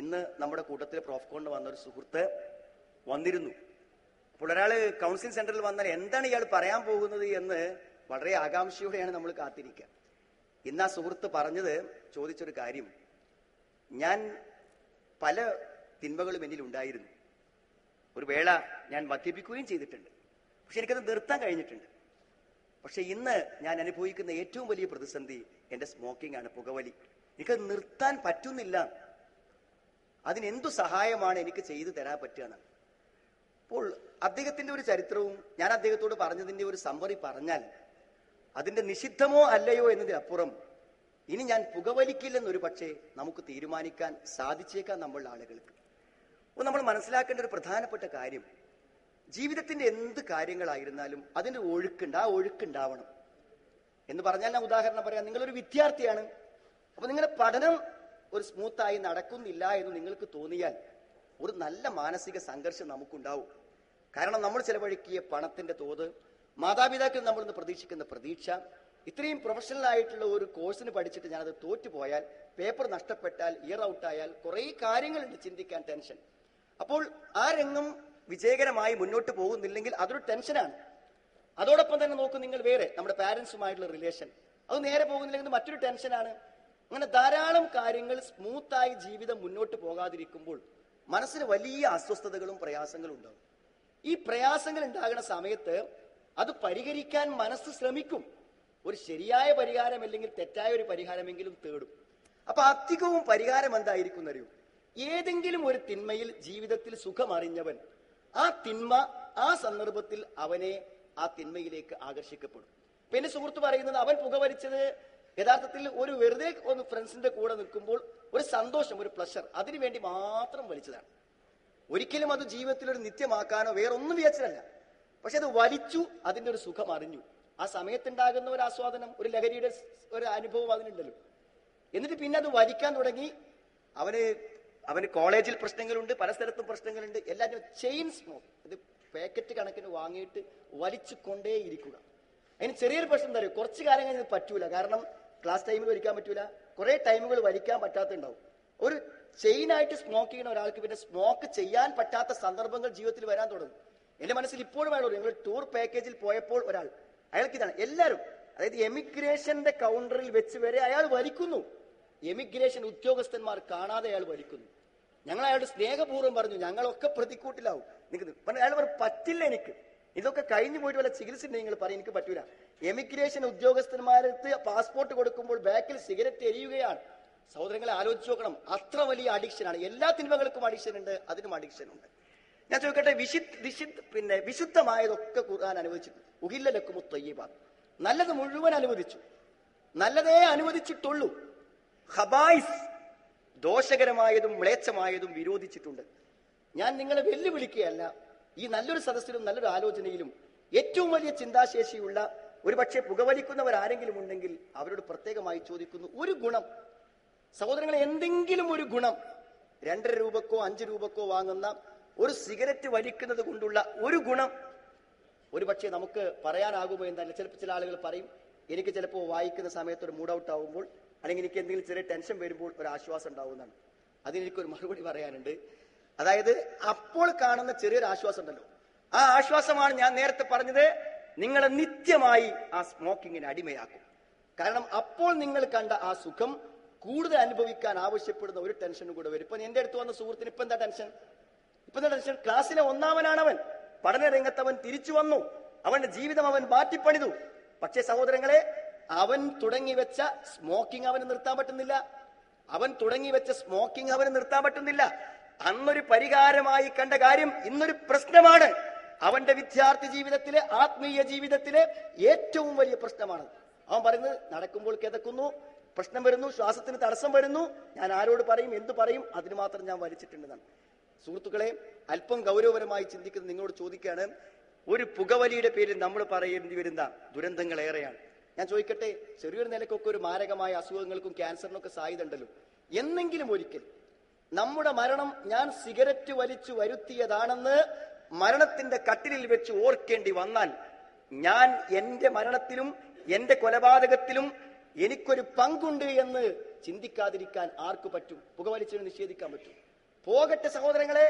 ഇന്ന് നമ്മുടെ കൂട്ടത്തിൽ പ്രോഫ്കോണിന് വന്നൊരു സുഹൃത്ത് വന്നിരുന്നു. അപ്പോൾ ഒരാൾ കൗൺസിലിംഗ് സെന്ററിൽ വന്നാൽ എന്താണ് ഇയാൾ പറയാൻ പോകുന്നത് എന്ന് വളരെ ആകാംക്ഷയോടെയാണ് നമ്മൾ കാത്തിരിക്കുക. ഇന്ന് ആ സുഹൃത്ത് പറഞ്ഞത് ചോദിച്ചൊരു കാര്യം, ഞാൻ പല തിന്മകളും എന്നിൽ ഉണ്ടായിരുന്നു. ഒരു വേള ഞാൻ മദ്യപിക്കുകയും ചെയ്തിട്ടുണ്ട്. പക്ഷെ എനിക്കത് നിർത്താൻ കഴിഞ്ഞിട്ടുണ്ട്. പക്ഷെ ഇന്ന് ഞാൻ അനുഭവിക്കുന്ന ഏറ്റവും വലിയ പ്രതിസന്ധി എന്റെ സ്മോക്കിംഗ് ആണ്, പുകവലി. എനിക്കത് നിർത്താൻ പറ്റുന്നില്ല. അതിനെന്തു സഹായമാണ് എനിക്ക് ചെയ്തു തരാൻ പറ്റുക എന്നാണ്. അപ്പോൾ അദ്ദേഹത്തിന്റെ ഒരു ചരിത്രവും ഞാൻ അദ്ദേഹത്തോട് പറഞ്ഞതിന്റെ ഒരു സമ്മറി പറഞ്ഞാൽ, അതിന്റെ നിഷിദ്ധമോ അല്ലയോ എന്നതിനപ്പുറം ഇനി ഞാൻ പുകവലിക്കില്ലെന്നൊരു പക്ഷേ നമുക്ക് തീരുമാനിക്കാൻ സാധിച്ചേക്കാം നമ്മളുടെ ആളുകൾക്ക്. അപ്പോൾ നമ്മൾ മനസ്സിലാക്കേണ്ട ഒരു പ്രധാനപ്പെട്ട കാര്യം, ജീവിതത്തിന്റെ എന്ത് കാര്യങ്ങളായിരുന്നാലും അതിന്റെ ഒഴുക്കുണ്ട്, ആ ഒഴുക്കുണ്ടാവണം എന്ന് പറഞ്ഞാൽ, ഞാൻ ഉദാഹരണം പറയാം. നിങ്ങളൊരു വിദ്യാർത്ഥിയാണ്. അപ്പൊ നിങ്ങളുടെ പഠനം ഒരു സ്മൂത്തായി നടക്കുന്നില്ല എന്ന് നിങ്ങൾക്ക് തോന്നിയാൽ ഒരു നല്ല മാനസിക സംഘർഷം നമുക്കുണ്ടാവും. കാരണം നമ്മൾ ചെലവഴിക്കിയ പണത്തിന്റെ തോത്, മാതാപിതാക്കൾ നമ്മൾ നിന്ന് പ്രതീക്ഷിക്കുന്ന പ്രതീക്ഷ, ഇത്രയും പ്രൊഫഷണൽ ആയിട്ടുള്ള ഒരു കോഴ്സിന് പഠിച്ചിട്ട് ഞാനത് തോറ്റുപോയാൽ, പേപ്പർ നഷ്ടപ്പെട്ടാൽ, ഇയർ ഔട്ടായാൽ, കുറെ കാര്യങ്ങളുണ്ട് ചിന്തിക്കാൻ, ടെൻഷൻ. അപ്പോൾ ആ രംഗം വിജയകരമായി മുന്നോട്ട് പോകുന്നില്ലെങ്കിൽ അതൊരു ടെൻഷനാണ്. അതോടൊപ്പം തന്നെ നോക്കും നിങ്ങൾ വേറെ നമ്മുടെ പാരന്റ്സുമായിട്ടുള്ള റിലേഷൻ, അത് നേരെ പോകുന്നില്ലെങ്കിൽ മറ്റൊരു ടെൻഷനാണ്. അങ്ങനെ ധാരാളം കാര്യങ്ങൾ സ്മൂത്തായി ജീവിതം മുന്നോട്ട് പോകാതിരിക്കുമ്പോൾ മനസ്സിന് വലിയ അസ്വസ്ഥതകളും പ്രയാസങ്ങളും ഉണ്ടാകും. ഈ പ്രയാസങ്ങൾ ഉണ്ടാകുന്ന സമയത്ത് അത് പരിഹരിക്കാൻ മനസ്സ് ശ്രമിക്കും. ഒരു ശരിയായ പരിഹാരം അല്ലെങ്കിൽ തെറ്റായ ഒരു പരിഹാരമെങ്കിലും തേടും. അപ്പൊ അധികവും പരിഹാരം എന്തായിരിക്കും എന്നറിയും? ഏതെങ്കിലും ഒരു തിന്മയിൽ ജീവിതത്തിൽ സുഖമറിഞ്ഞവൻ ആ തിന്മ ആ സന്ദർഭത്തിൽ അവനെ ആ തിന്മയിലേക്ക് ആകർഷിക്കപ്പെടും. ഇപ്പൊ എന്റെ സുഹൃത്ത് പറയുന്നത്, അവൻ പുകവലിച്ചത് യഥാർത്ഥത്തിൽ ഒരു വെറുതെ ഒന്ന് ഫ്രണ്ട്സിന്റെ കൂടെ നിൽക്കുമ്പോൾ ഒരു സന്തോഷം, ഒരു പ്ലഷർ, അതിനു വേണ്ടി മാത്രം വലിച്ചതാണ്. ഒരിക്കലും അത് ജീവിതത്തിൽ ഒരു നിത്യമാക്കാനോ വേറൊന്നും വിചാരിച്ചതല്ല. പക്ഷെ അത് വലിച്ചു, അതിന്റെ ഒരു സുഖം അറിഞ്ഞു. ആ സമയത്തുണ്ടാകുന്ന ഒരു ആസ്വാദനം, ഒരു ലഹരിയുടെ ഒരു അനുഭവം അതിനുണ്ടല്ലോ. എന്നിട്ട് പിന്നെ അത് വലിക്കാൻ തുടങ്ങി. അവന് കോളേജിൽ പ്രശ്നങ്ങളുണ്ട്, പല സ്ഥലത്തും പ്രശ്നങ്ങളുണ്ട്. എല്ലാവരും ചെയിൻ സ്മോക്ക്, ഇത് പാക്കറ്റ് കണക്കിന് വാങ്ങിയിട്ട് വലിച്ചു കൊണ്ടേയിരിക്കുക. അതിന് ചെറിയൊരു പ്രശ്നം എന്താ പറയുക, കുറച്ച് കാലം കഴിഞ്ഞ് പറ്റൂല. കാരണം ക്ലാസ് ടൈമിൽ വലിക്കാൻ പറ്റൂല, കുറെ ടൈമുകൾ വലിക്കാൻ പറ്റാത്തുണ്ടാവും. ഒരു ചെയിനായിട്ട് സ്മോക്ക് ചെയ്യുന്ന ഒരാൾക്ക് പിന്നെ സ്മോക്ക് ചെയ്യാൻ പറ്റാത്ത സന്ദർഭങ്ങൾ ജീവിതത്തിൽ വരാൻ തുടങ്ങും. എന്റെ മനസ്സിൽ ഇപ്പോഴും വേണമല്ലോ, ഞങ്ങൾ ടൂർ പാക്കേജിൽ പോയപ്പോൾ ഒരാൾ, അയാൾക്ക് ഇതാണ് എല്ലാവരും, അതായത് എമിഗ്രേഷന്റെ കൗണ്ടറിൽ വെച്ച് വരെ അയാൾ വലിക്കുന്നു. എമിഗ്രേഷൻ ഉദ്യോഗസ്ഥന്മാർ കാണാതെ അയാൾ വലിക്കുന്നു. ഞങ്ങൾ അയാളുടെ സ്നേഹപൂർവ്വം പറഞ്ഞു, ഞങ്ങളൊക്കെ പ്രതിക്കൂട്ടിലാവും. അയാൾ പറഞ്ഞു, പറ്റില്ല, എനിക്ക് ഇതൊക്കെ കഴിഞ്ഞു പോയിട്ട് വല്ല ചികിത്സ നിങ്ങൾ പറയും, എനിക്ക് പറ്റൂല. എമിഗ്രേഷൻ ഉദ്യോഗസ്ഥന്മാർക്ക് പാസ്പോർട്ട് കൊടുക്കുമ്പോൾ ബാക്കിൽ സിഗരറ്റ് എരിയുകയാണ്. സഹോദരങ്ങളെ ആലോചിച്ച് നോക്കണം, അത്ര വലിയ അഡിക്ഷനാണ്. എല്ലാ തിന്മകൾക്കും അഡിക്ഷൻ ഉണ്ട്, അതിനും അഡിക്ഷൻ ഉണ്ട്. ഞാൻ ചോദിക്കട്ടെ, വിശുദ്ധമായതൊക്കെ ഖുർആൻ അനുവദിച്ചിട്ടുണ്ട്. ഉഹില്ല ലക്കുമു ത്വയ്യിബാത്ത്, നല്ലത് മുഴുവൻ അനുവദിച്ചു, നല്ലതേ അനുവദിച്ചിട്ടുള്ളൂ. ഖബായിസ്, ദോഷകരമായതും മ്ലേച്ഛമായതും വിരോധിച്ചിട്ടുണ്ട്. ഞാൻ നിങ്ങളെ വെല്ലുവിളിക്കുകയല്ല. ഈ നല്ലൊരു സദസ്സിലും നല്ലൊരു ആലോചനയിലും ഏറ്റവും വലിയ ചിന്താശേഷിയുള്ള ഒരു പക്ഷേ പുകവലിക്കുന്നവർ ആരെങ്കിലും ഉണ്ടെങ്കിൽ അവരോട് പ്രത്യേകമായി ചോദിക്കുന്നു, ഒരു ഗുണം സഹോദരങ്ങളെ, എന്തെങ്കിലും ഒരു ഗുണം, 2 രൂപക്കോ 5 രൂപക്കോ വാങ്ങുന്ന ഒരു സിഗരറ്റ് വലിക്കുന്നത് കൊണ്ടുള്ള ഒരു ഗുണം ഒരു പക്ഷേ നമുക്ക് പറയാനാകുമോ എന്നല്ല. ചില ആളുകൾ പറയും, എനിക്ക് ചിലപ്പോൾ വായിക്കുന്ന സമയത്ത് ഒരു മൂഡ് ഔട്ട് ആവുമ്പോൾ, അല്ലെങ്കിൽ എനിക്ക് എന്തെങ്കിലും ചെറിയ ടെൻഷൻ വരുമ്പോൾ ഒരു ആശ്വാസം ഉണ്ടാവുന്നതാണ്. അതിനെനിക്കൊരു മറുപടി പറയാനുണ്ട്. അതായത് അപ്പോൾ കാണുന്ന ചെറിയൊരു ആശ്വാസം ഉണ്ടല്ലോ, ആ ആശ്വാസമാണ് ഞാൻ നേരത്തെ പറഞ്ഞത്, നിങ്ങളെ നിത്യമായി ആ സ്മോക്കിങ്ങിന് അടിമയാക്കും. കാരണം അപ്പോൾ നിങ്ങൾ കണ്ട ആ സുഖം കൂടുതൽ അനുഭവിക്കാൻ ആവശ്യപ്പെടുന്ന ഒരു ടെൻഷനും കൂടെ വരും. ഇപ്പൊ എന്റെ അടുത്ത് വന്ന സുഹൃത്തിന് ഇപ്പൊ എന്താ ടെൻഷൻ? ക്ലാസ്സിലെ 1ാമനാണ് അവൻ, പഠനരംഗത്ത് അവൻ തിരിച്ചു വന്നു, അവന്റെ ജീവിതം അവൻ മാറ്റിപ്പണിതു. പക്ഷേ സഹോദരങ്ങളെ, അവൻ തുടങ്ങി വെച്ച സ്മോക്കിംഗ് അവന് നിർത്താൻ പറ്റുന്നില്ല. അവന് നിർത്താൻ പറ്റുന്നില്ല. അന്നൊരു പരിഹാരമായി കണ്ട കാര്യം ഇന്നൊരു പ്രശ്നമാണ്. അവന്റെ വിദ്യാർത്ഥി ജീവിതത്തിലെ, ആത്മീയ ജീവിതത്തിലെ ഏറ്റവും വലിയ പ്രശ്നമാണ്. അവൻ പറയുന്നത്, നടക്കുമ്പോൾ കിതക്കുന്നു, പ്രശ്നം വരുന്നു, ശ്വാസത്തിന് തടസ്സം വരുന്നു, ഞാൻ ആരോട് പറയും, എന്തു പറയും, അതിന് മാത്രം ഞാൻ വലിച്ചിട്ടുണ്ടെന്നാണ്. സുഹൃത്തുക്കളെ, അല്പം ഗൗരവപരമായി ചിന്തിക്കുന്ന നിങ്ങളോട് ചോദിക്കുകയാണ്, ഒരു പുകവലിയുടെ പേരിൽ നമ്മൾ പറയേണ്ടി വരുന്ന ദുരന്തങ്ങൾ ഏറെയാണ്. ഞാൻ ചോദിക്കട്ടെ, ചെറിയൊരു നിലക്കൊക്കെ ഒരു മാരകമായ അസുഖങ്ങൾക്കും ക്യാൻസറിനൊക്കെ സാധ്യത ഉണ്ടല്ലോ. എന്നെങ്കിലും ഒരിക്കൽ നമ്മുടെ മരണം ഞാൻ സിഗരറ്റ് വലിച്ചു വരുത്തിയതാണെന്ന് മരണത്തിന്റെ കട്ടിലിൽ വെച്ച് ഓർക്കേണ്ടി വന്നാൽ, ഞാൻ എന്റെ മരണത്തിലും എന്റെ കൊലപാതകത്തിലും എനിക്കൊരു പങ്കുണ്ട് എന്ന് ചിന്തിക്കാതിരിക്കാൻ ആർക്ക് പറ്റും? പുകവലിച്ചതിന് നിഷേധിക്കാൻ പറ്റും? പോകട്ടെ സഹോദരങ്ങളെ,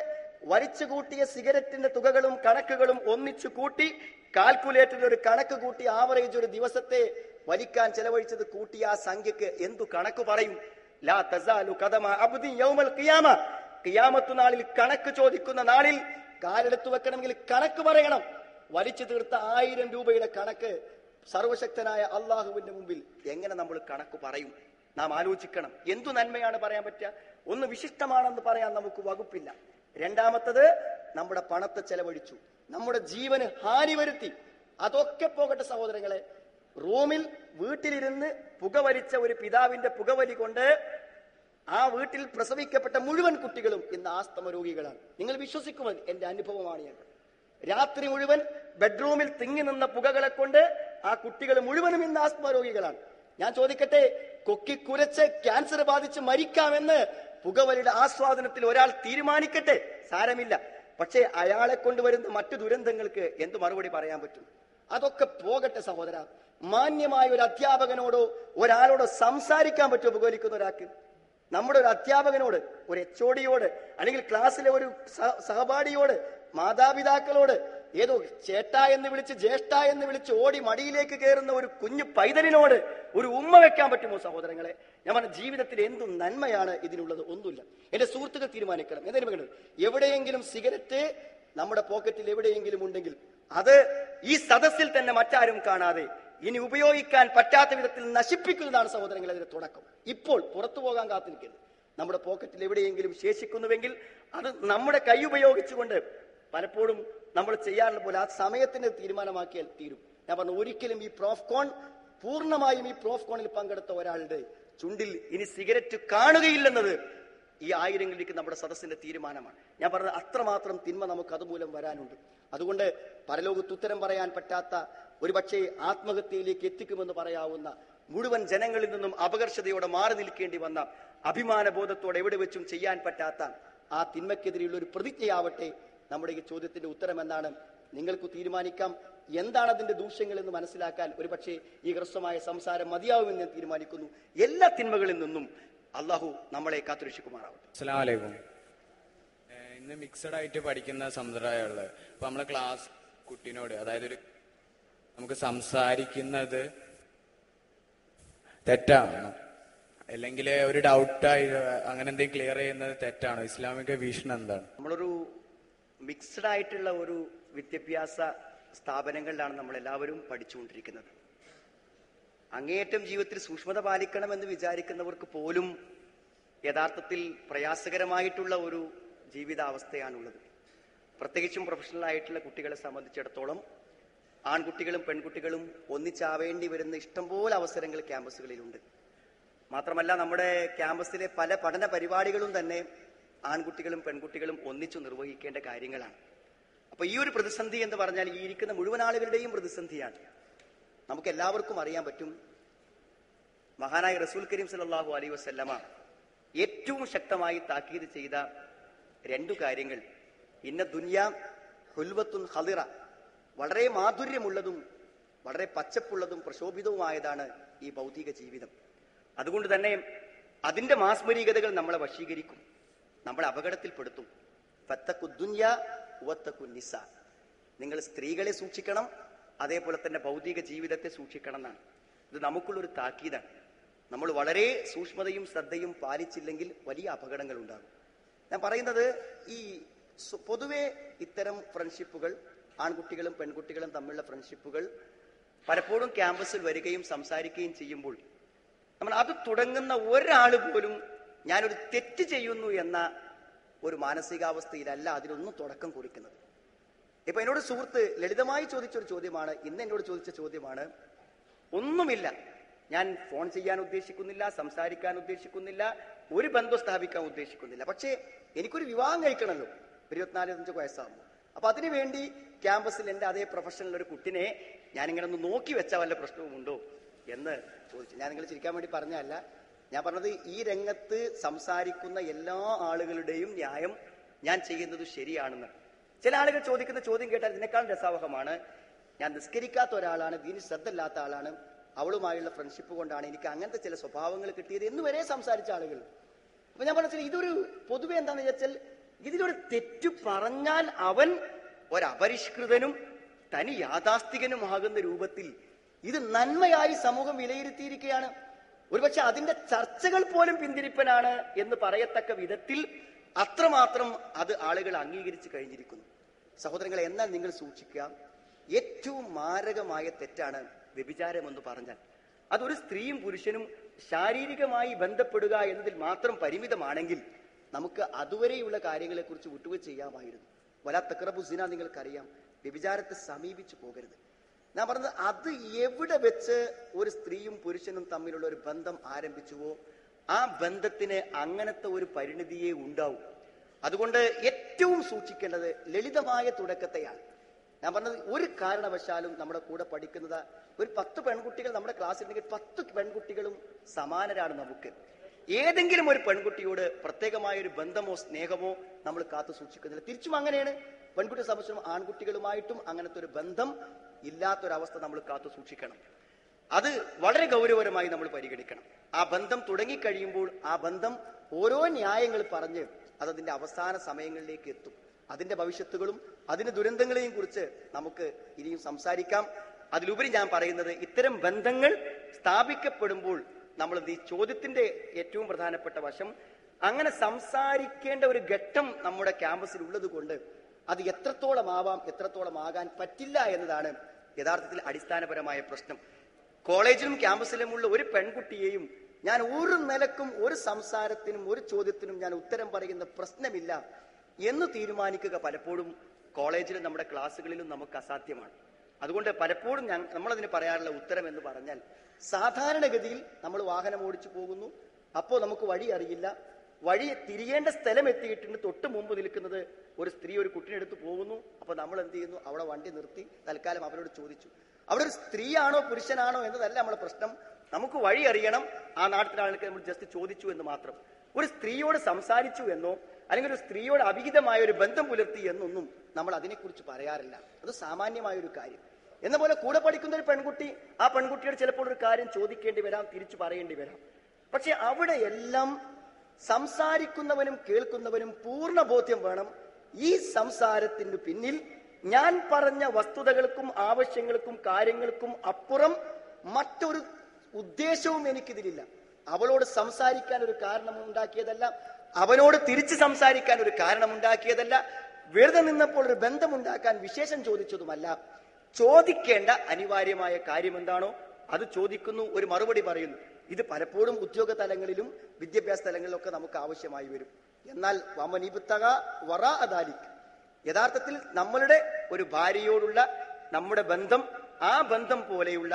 വലിച്ചു കൂട്ടിയ സിഗരറ്റിന്റെ തുകകളും കണക്കുകളും ഒന്നിച്ചു കൂട്ടി കാൽക്കുലേറ്ററിൽ ഒരു കണക്ക് കൂട്ടി ആവറേജ് ഒരു ദിവസത്തെ വലിക്കാൻ ചെലവഴിച്ചത് കൂട്ടിയ ആ സംഖ്യക്ക് എന്തു കണക്ക് പറയും? ലാ തസാലു ഖദമ അബ്ദി യൗമൽ ഖിയാമ, ഖിയാമത്ത് നാളിൽ കണക്ക് ചോദിക്കുന്ന നാളിൽ കാലെടുത്തു വെക്കണമെങ്കിൽ കണക്ക് പറയണം. വലിച്ചു തീർത്ത 1000 രൂപയുടെ കണക്ക് സർവശക്തനായ അള്ളാഹുവിന്റെ മുമ്പിൽ എങ്ങനെ നമ്മൾ കണക്ക് പറയും? നാം ആലോചിക്കണം. എന്തു നന്മയാണ് പറയാൻ പറ്റുക? ഒന്ന് വിശിഷ്ടമാണെന്ന് പറയാൻ നമുക്ക് വകുപ്പില്ല. രണ്ടാമത്തത്, നമ്മുടെ പണത്തെ ചെലവഴിച്ചു, നമ്മുടെ ജീവന് ഹാനി വരുത്തി. അതൊക്കെ പോകട്ടെ സഹോദരങ്ങളെ. റൂമിൽ വീട്ടിലിരുന്ന് പുകവലിച്ച ഒരു പിതാവിന്റെ പുകവലി കൊണ്ട് ആ വീട്ടിൽ പ്രസവിക്കപ്പെട്ട മുഴുവൻ കുട്ടികളും ഇന്ന് ആസ്തമ രോഗികളാണ്. നിങ്ങൾ വിശ്വസിക്കുമോ? എന്റെ അനുഭവമാണ് ഞാൻ. രാത്രി മുഴുവൻ ബെഡ്റൂമിൽ തിങ്ങി നിന്ന പുകകളെ കൊണ്ട് ആ കുട്ടികൾ മുഴുവനും ഇന്ന് ആസ്തമ രോഗികളാണ്. ഞാൻ ചോദിക്കട്ടെ, കൊക്കിക്കുരച്ച് ക്യാൻസർ ബാധിച്ച് മരിക്കാമെന്ന് പുകവലിയുടെ ആസ്വാദനത്തിൽ ഒരാൾ തീരുമാനിക്കട്ടെ, സാരമില്ല. പക്ഷേ അയാളെ കൊണ്ടുവരുന്ന മറ്റു ദുരന്തങ്ങൾക്ക് എന്ത് മറുപടി പറയാൻ പറ്റും? അതൊക്കെ പോകട്ടെ സഹോദര. മാന്യമായ ഒരു അധ്യാപകനോടോ ഒരാളോടോ സംസാരിക്കാൻ പറ്റുമോ പുകവലിക്കുന്ന ഒരാൾക്ക്? നമ്മുടെ ഒരു അധ്യാപകനോട്, ഒരു HOD-യോട്, അല്ലെങ്കിൽ ക്ലാസ്സിലെ ഒരു സഹപാഠിയോട്, മാതാപിതാക്കളോട്, ഏതോ ചേട്ടാ എന്ന് വിളിച്ച് ജ്യേഷ്ഠ എന്ന് വിളിച്ച് ഓടി മടിയിലേക്ക് കയറുന്ന ഒരു കുഞ്ഞു പൈതലിനോട് ഒരു ഉമ്മ വെക്കാൻ പറ്റുമോ സഹോദരങ്ങളെ? ഞാൻ പറഞ്ഞ ജീവിതത്തിൽ എന്തു നന്മയാണ് ഇതിനുള്ളത്? ഒന്നുമില്ല. എന്റെ സുഹൃത്തുക്കൾ തീരുമാനിക്കണം. എന്തെങ്കിലും എവിടെയെങ്കിലും സിഗരറ്റ് നമ്മുടെ പോക്കറ്റിൽ എവിടെയെങ്കിലും ഉണ്ടെങ്കിൽ അത് ഈ സദസ്സിൽ തന്നെ മറ്റാരും കാണാതെ ഇനി ഉപയോഗിക്കാൻ പറ്റാത്ത വിധത്തിൽ നശിപ്പിക്കുന്നതാണ് സഹോദരങ്ങൾ അതിന്റെ തുടക്കം. ഇപ്പോൾ പുറത്തു പോകാൻ കാത്തിരിക്കരുത്. നമ്മുടെ പോക്കറ്റിൽ എവിടെയെങ്കിലും ശേഷിക്കുന്നുവെങ്കിൽ അത് നമ്മുടെ കൈ ഉപയോഗിച്ചുകൊണ്ട് പലപ്പോഴും നമ്മൾ ചെയ്യാറുള്ള പോലെ ആ സമയത്തിന് തീരുമാനമാക്കിയാൽ തീരും. ഞാൻ പറഞ്ഞു, ഒരിക്കലും ഈ പ്രോഫ്കോൺ പൂർണ്ണമായും ഈ പ്രോഫ്കോണിൽ പങ്കെടുത്ത ഒരാളുടെ ചുണ്ടിൽ ഇനി സിഗരറ്റ് കാണുകയില്ലെന്നത് ഈ 1000ങ്ങളിലേക്ക് നമ്മുടെ സദസ്സിന്റെ തീരുമാനമാണ്. ഞാൻ പറഞ്ഞത് അത്രമാത്രം തിന്മ നമുക്ക് അതുമൂലം വരാനുണ്ട്. അതുകൊണ്ട് പരലോകത്ത് ഉത്തരം പറയാൻ പറ്റാത്ത, ഒരുപക്ഷെ ആത്മഹത്യയിലേക്ക് എത്തിക്കുമെന്ന് പറയാവുന്ന, മുഴുവൻ ജനങ്ങളിൽ നിന്നും അപകർഷതയോടെ മാറി നിൽക്കേണ്ടി വന്ന, അഭിമാനബോധത്തോടെ എവിടെ വെച്ചും ചെയ്യാൻ പറ്റാത്ത ആ തിന്മയ്ക്കെതിരെയുള്ള ഒരു പ്രതിജ്ഞയാവട്ടെ നമ്മുടെ ഈ ചോദ്യത്തിന്റെ ഉത്തരം എന്നാണ്. നിങ്ങൾക്ക് തീരുമാനിക്കാം എന്താണ് അതിന്റെ ദൂഷ്യങ്ങൾ എന്ന് മനസ്സിലാക്കാൻ. ഒരുപക്ഷെ ഈ ഹ്രസ്വമായ സംസാരം മതിയാവുമെന്ന് ഞാൻ തീരുമാനിക്കുന്നു. എല്ലാ തിന്മകളിൽ നിന്നും അള്ളാഹു നമ്മളെ കാത്തുരക്ഷിക്കുമാറാവട്ടെ. അസ്സലാമു അലൈക്കും. ഇന്ന് മിക്സഡ് ആയിട്ട് പഠിക്കുന്ന സമ്പ്രദായമുള്ളത്. ഇപ്പൊ നമ്മളെ ക്ലാസ് കുട്ടീനോട്, അതായത് നമുക്ക് സംസാരിക്കുന്നത് തെറ്റാണോ, അല്ലെങ്കിൽ ഒരു ഡൗട്ടായി അങ്ങനെ എന്തെങ്കിലും ക്ലിയർ ചെയ്യുന്നത് തെറ്റാണോ? ഇസ്ലാമിക വീക്ഷണം എന്താണ്? നമ്മളൊരു മിക്സഡ് ആയിട്ടുള്ള ഒരു വിദ്യാഭ്യാസ സ്ഥാപനങ്ങളിലാണ് നമ്മളെല്ലാവരും പഠിച്ചുകൊണ്ടിരിക്കുന്നത്. അങ്ങേയറ്റം ജീവിതത്തിൽ സൂക്ഷ്മത പാലിക്കണമെന്ന് വിചാരിക്കുന്നവർക്ക് പോലും യഥാർത്ഥത്തിൽ പ്രയാസകരമായിട്ടുള്ള ഒരു ജീവിതാവസ്ഥയാണുള്ളത്. പ്രത്യേകിച്ചും പ്രൊഫഷണൽ ആയിട്ടുള്ള കുട്ടികളെ സംബന്ധിച്ചിടത്തോളം ആൺകുട്ടികളും പെൺകുട്ടികളും ഒന്നിച്ചാവേണ്ടി വരുന്ന ഇഷ്ടംപോലെ അവസരങ്ങൾ ക്യാമ്പസുകളിലുണ്ട്. മാത്രമല്ല നമ്മുടെ ക്യാമ്പസിലെ പല പഠന പരിപാടികളും തന്നെ ആൺകുട്ടികളും പെൺകുട്ടികളും ഒന്നിച്ചു നിർവഹിക്കേണ്ട കാര്യങ്ങളാണ്. അപ്പൊ ഈ ഒരു പ്രതിസന്ധി എന്ന് പറഞ്ഞാൽ ഈ ഇരിക്കുന്ന മുഴുവൻ ആളുകളുടെയും പ്രതിസന്ധിയാണ്. നമുക്ക് എല്ലാവർക്കും അറിയാൻ പറ്റും, മഹാനായ റസൂൽ കരീം സല്ലല്ലാഹു അലൈഹി വസല്ലമ ഏറ്റവും ശക്തമായി താക്കീത് ചെയ്ത 2 കാര്യങ്ങൾ. ഇന്ന ദുനിയാ ഹുൽവത്തുൻ ഖദിറ, വളരെ മാധുര്യമുള്ളതും വളരെ പച്ചപ്പുള്ളതും പ്രശോഭിതവുമായതാണ് ഈ ഭൗതിക ജീവിതം. അതുകൊണ്ട് തന്നെ അതിന്റെ മാസ്മരീകതകൾ നമ്മളെ വശീകരിക്കും, നമ്മളെ അപകടത്തിൽപ്പെടുത്തും. ഫത്തഖു ദുനിയാ വത്തഖു നിസാ, നിങ്ങൾ സ്ത്രീകളെ സൂക്ഷിക്കണം, അതേപോലെ തന്നെ ഭൗതിക ജീവിതത്തെ സൂക്ഷിക്കണം എന്നാണ്. ഇത് നമുക്കുള്ളൊരു താക്കീതാണ്. നമ്മൾ വളരെ സൂക്ഷ്മതയും ശ്രദ്ധയും പാലിച്ചില്ലെങ്കിൽ വലിയ അപകടങ്ങൾ ഉണ്ടാകും. ഞാൻ പറയുന്നത്, ഈ പൊതുവെ ഇത്തരം ഫ്രണ്ട്ഷിപ്പുകൾ, ആൺകുട്ടികളും പെൺകുട്ടികളും തമ്മിലുള്ള ഫ്രണ്ട്ഷിപ്പുകൾ പലപ്പോഴും ക്യാമ്പസിൽ വരികയും സംസാരിക്കുകയും ചെയ്യുമ്പോൾ നമ്മൾ അത് തുടങ്ങുന്ന ഒരാൾ പോലും ഞാനൊരു തെറ്റ് ചെയ്യുന്നു എന്ന ഒരു മാനസികാവസ്ഥയിലല്ല അതിനൊന്നും തുടക്കം കുറിക്കുന്നത്. ഇപ്പൊ എന്നോട് സുഹൃത്ത് ലളിതമായി ചോദിച്ചൊരു ചോദ്യമാണ്, ഇന്ന് എന്നോട് ചോദിച്ച ചോദ്യമാണ്, ഒന്നുമില്ല, ഞാൻ ഫോൺ ചെയ്യാൻ ഉദ്ദേശിക്കുന്നില്ല, സംസാരിക്കാൻ ഉദ്ദേശിക്കുന്നില്ല, ഒരു ബന്ധം സ്ഥാപിക്കാൻ ഉദ്ദേശിക്കുന്നില്ല, പക്ഷേ എനിക്കൊരു വിവാഹം കഴിക്കണമല്ലോ 24-25 വയസ്സാകുമ്പോൾ. അപ്പൊ അതിനുവേണ്ടി ക്യാമ്പസിൽ എൻ്റെ അതേ പ്രൊഫഷനിൽ ഒരു കുട്ടിനെ ഞാനിങ്ങനെ ഒന്ന് നോക്കി വെച്ചാൽ വല്ല പ്രശ്നവുമുണ്ടോ എന്ന് ചോദിച്ചു. ഞാൻ നിങ്ങൾ ചിരിക്കാൻ വേണ്ടി പറഞ്ഞതല്ല, ഞാൻ പറഞ്ഞത് ഈ രംഗത്ത് സംസാരിക്കുന്ന എല്ലാ ആളുകളുടെയും ന്യായം ഞാൻ ചെയ്യുന്നത് ശരിയാണെന്ന്. ചില ആളുകൾ ചോദിക്കുന്ന ചോദ്യം കേട്ടാൽ ഇതിനേക്കാൾ രസാവഹമാണ്. ഞാൻ നിസ്കരിക്കാത്ത ഒരാളാണ്, ദീനിൽ ശ്രദ്ധയില്ലാത്ത ആളാണ്, അവളുമായുള്ള ഫ്രണ്ട്ഷിപ്പ് കൊണ്ടാണ് എനിക്ക് അങ്ങനത്തെ ചില സ്വഭാവങ്ങൾ കിട്ടിയത് എന്ന് വരെ സംസാരിച്ച ആളുകൾ. അപ്പൊ ഞാൻ പറഞ്ഞാൽ ഇതൊരു പൊതുവെ എന്താണെന്ന് വെച്ചാൽ, ഇതിലൊരു തെറ്റു പറഞ്ഞാൽ അവൻ ഒരപരിഷ്കൃതനും തനി യാഥാസ്ഥികനുമാകുന്ന രൂപത്തിൽ ഇത് നന്മയായി സമൂഹം വിലയിരുത്തിയിരിക്കുകയാണ്. ഒരുപക്ഷെ അതിന്റെ ചർച്ചകൾ പോലും പിന്തിരിപ്പനാണ് എന്ന് പറയത്തക്ക വിധത്തിൽ അത്രമാത്രം അത് ആളുകൾ അംഗീകരിച്ചു കഴിഞ്ഞിരിക്കുന്നു. സഹോദരങ്ങളെ, എന്നാൽ നിങ്ങൾ സൂക്ഷിക്കുക, ഏറ്റവും മാരകമായ തെറ്റാണ് വ്യഭിചാരം എന്ന് പറഞ്ഞാൽ. അതൊരു സ്ത്രീയും പുരുഷനും ശാരീരികമായി ബന്ധപ്പെടുക എന്നതിൽ മാത്രം പരിമിതമാണെങ്കിൽ നമുക്ക് അതുവരെയുള്ള കാര്യങ്ങളെ കുറിച്ച് വിട്ടുവീഴ്ച ചെയ്യാമായിരുന്നു. വലാ തഖ്റബു സിന, നിങ്ങൾക്കറിയാം, വ്യഭിചാരത്തെ സമീപിച്ചു പോകരുത്. ഞാൻ പറഞ്ഞത്, അത് എവിടെ വെച്ച് ഒരു സ്ത്രീയും പുരുഷനും തമ്മിലുള്ള ഒരു ബന്ധം ആരംഭിച്ചുവോ ആ ബന്ധത്തിന് അങ്ങനത്തെ ഒരു പരിണിതിയെ ഉണ്ടാവും. അതുകൊണ്ട് ഏറ്റവും സൂക്ഷിക്കേണ്ടത് ലളിതമായ തുടക്കത്തെയാണ്. ഞാൻ പറഞ്ഞത്, ഒരു കാരണവശാലും നമ്മുടെ കൂടെ പഠിക്കുന്നത് ഒരു 10 പെൺകുട്ടികൾ നമ്മുടെ ക്ലാസ്സിലുണ്ടെങ്കിൽ 10 പെൺകുട്ടികളും സമാനരാണ് നമുക്ക്. ഏതെങ്കിലും ഒരു പെൺകുട്ടിയോട് പ്രത്യേകമായ ഒരു ബന്ധമോ സ്നേഹമോ നമ്മൾ കാത്തു സൂക്ഷിക്കുന്നില്ല. തിരിച്ചും അങ്ങനെയാണ്. പെൺകുട്ടിയെ സംബന്ധിച്ചും ആൺകുട്ടികളുമായിട്ടും അങ്ങനത്തെ ഒരു ബന്ധം ഇല്ലാത്തൊരവസ്ഥ നമ്മൾ കാത്തു സൂക്ഷിക്കണം. അത് വളരെ ഗൗരവപരമായി നമ്മൾ പരിഗണിക്കണം. ആ ബന്ധം തുടങ്ങിക്കഴിയുമ്പോൾ ആ ബന്ധം ഓരോ ന്യായങ്ങൾ പറഞ്ഞ് അതതിന്റെ അവസാന സമയങ്ങളിലേക്ക് എത്തും. അതിന്റെ ഭവിഷ്യത്തുകളും അതിന്റെ ദുരന്തങ്ങളെയും കുറിച്ച് നമുക്ക് ഇനിയും സംസാരിക്കാം. അതിലുപരി ഞാൻ പറയുന്നത്, ഇത്തരം ബന്ധങ്ങൾ സ്ഥാപിക്കപ്പെടുമ്പോൾ നമ്മൾ ഈ ചോദ്യത്തിന്റെ ഏറ്റവും പ്രധാനപ്പെട്ട വശം, അങ്ങനെ സംസാരിക്കേണ്ട ഒരു ഘട്ടം നമ്മുടെ ക്യാമ്പസിൽ ഉള്ളത് കൊണ്ട് അത് എത്രത്തോളം ആവാം, എത്രത്തോളം ആകാൻ പറ്റില്ല എന്നതാണ് യഥാർത്ഥത്തിൽ അടിസ്ഥാനപരമായ പ്രശ്നം. കോളേജിലും ക്യാമ്പസിലുമുള്ള ഒരു പെൺകുട്ടിയെയും ഞാൻ ഒരു നിലക്കും ഒരു സംസാരത്തിനും ഒരു ചോദ്യത്തിനും ഞാൻ ഉത്തരം പറയുന്ന പ്രശ്നമില്ല എന്ന് തീരുമാനിക്കുക പലപ്പോഴും കോളേജിലും നമ്മുടെ ക്ലാസ്സുകളിലും നമുക്ക് അസാധ്യമാണ്. അതുകൊണ്ട് പലപ്പോഴും നമ്മളതിന് പറയാറുള്ള ഉത്തരം എന്ന് പറഞ്ഞാൽ, സാധാരണഗതിയിൽ നമ്മൾ വാഹനം ഓടിച്ചു പോകുന്നു, അപ്പോൾ നമുക്ക് വഴി അറിയില്ല, വഴി തിരിയേണ്ട സ്ഥലം എത്തിയിട്ടുണ്ട്, തൊട്ട് മുമ്പ് നിൽക്കുന്നത് ഒരു സ്ത്രീ ഒരു കുട്ടിനെടുത്ത് പോകുന്നു. അപ്പൊ നമ്മൾ എന്ത് ചെയ്യുന്നു? അവിടെ വണ്ടി നിർത്തി തൽക്കാലം അവരോട് ചോദിച്ചു. അവിടെ ഒരു സ്ത്രീയാണോ പുരുഷനാണോ എന്നതല്ല നമ്മളെ പ്രശ്നം, നമുക്ക് വഴി അറിയണം. ആ നാട്ടിലെ ആൾക്ക് നമ്മൾ ജസ്റ്റ് ചോദിച്ചു എന്ന് മാത്രം. ഒരു സ്ത്രീയോട് സംസാരിച്ചു എന്നോ അല്ലെങ്കിൽ ഒരു സ്ത്രീയോട് അവിഹിതമായ ഒരു ബന്ധം പുലർത്തി എന്നൊന്നും നമ്മൾ അതിനെക്കുറിച്ച് പറയാറില്ല. അത് സാമാന്യമായ ഒരു കാര്യം. എന്ന പോലെ കൂടെ പഠിക്കുന്ന ഒരു പെൺകുട്ടി, ആ പെൺകുട്ടിയോട് ചിലപ്പോൾ ഒരു കാര്യം ചോദിക്കേണ്ടി വരാം, തിരിച്ചു പറയേണ്ടി വരാം. പക്ഷെ അവിടെ എല്ലാം സംസാരിക്കുന്നവനും കേൾക്കുന്നവനും പൂർണ്ണ ബോധ്യം വേണം. ഈ സംസാരത്തിന് പിന്നിൽ ഞാൻ പറഞ്ഞ വസ്തുതകൾക്കും ആവശ്യങ്ങൾക്കും കാര്യങ്ങൾക്കും അപ്പുറം മറ്റൊരു ഉദ്ദേശവും എനിക്കിതിലില്ല. അവളോട് സംസാരിക്കാൻ ഒരു കാരണമുണ്ടാക്കിയതല്ല, അവനോട് തിരിച്ച് സംസാരിക്കാൻ ഒരു കാരണമുണ്ടാക്കിയതല്ല, വെറുതെ നിന്നപ്പോൾ ഒരു ബന്ധമുണ്ടാക്കാൻ വിശേഷം ചോദിച്ചതുമല്ല. ചോദിക്കേണ്ട അനിവാര്യമായ കാര്യം എന്താണോ അത് ചോദിക്കുന്നു, ഒരു മറുപടി പറയുന്നു. ഇത് പലപ്പോഴും ഉദ്യോഗ തലങ്ങളിലും വിദ്യാഭ്യാസ തലങ്ങളിലൊക്കെ നമുക്ക് ആവശ്യമായി വരും. എന്നാൽ വമനിബുത്തക വറാ അദാലിക്, യഥാർത്ഥത്തിൽ നമ്മളുടെ ഒരു ഭാര്യയോടുള്ള നമ്മുടെ ബന്ധം, ആ ബന്ധം പോലെയുള്ള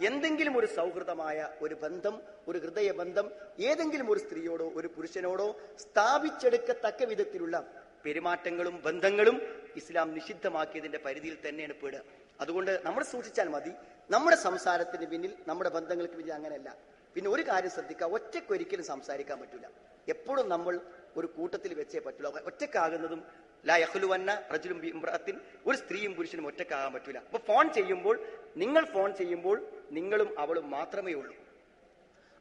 എന്തെങ്കിലും ഒരു സൗഹൃദമായ ഒരു ബന്ധം, ഒരു ഹൃദയബന്ധം ഏതെങ്കിലും ഒരു സ്ത്രീയോടോ ഒരു പുരുഷനോടോ സ്ഥാപിച്ചെടുക്കത്തക്ക വിധത്തിലുള്ള പെരുമാറ്റങ്ങളും ബന്ധങ്ങളും ഇസ്ലാം നിഷിദ്ധമാക്കിയതിന്റെ പരിധിയിൽ തന്നെയാണ് പെടുക. അതുകൊണ്ട് നമ്മൾ സൂക്ഷിച്ചാൽ മതി. നമ്മുടെ സംസാരത്തിന് പിന്നിൽ, നമ്മുടെ ബന്ധങ്ങൾക്ക് പിന്നിൽ അങ്ങനെയല്ല. പിന്നെ ഒരു കാര്യം ശ്രദ്ധിക്കുക, ഒറ്റയ്ക്കൊരിക്കലും സംസാരിക്കാൻ പറ്റില്ല. എപ്പോഴും നമ്മൾ ഒരു കൂട്ടത്തിൽ വെച്ചേ പറ്റില്ല. ഒറ്റക്കാകുന്നതും ലാ യഖ്ലുവന്ന റജുലുൻ ബിഇംറഅത്തിൻ, ഒരു സ്ത്രീയും പുരുഷനും ഒറ്റക്കാകാൻ പറ്റില്ല. അപ്പൊ നിങ്ങൾ ഫോൺ ചെയ്യുമ്പോൾ നിങ്ങളും അവളും മാത്രമേ ഉള്ളൂ.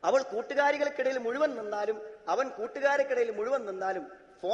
അവൾ കൂട്ടുകാരികൾക്കിടയിൽ മുഴുവൻ നിന്നാലും അവൻ കൂട്ടുകാർക്കിടയിൽ മുഴുവൻ നിന്നാലും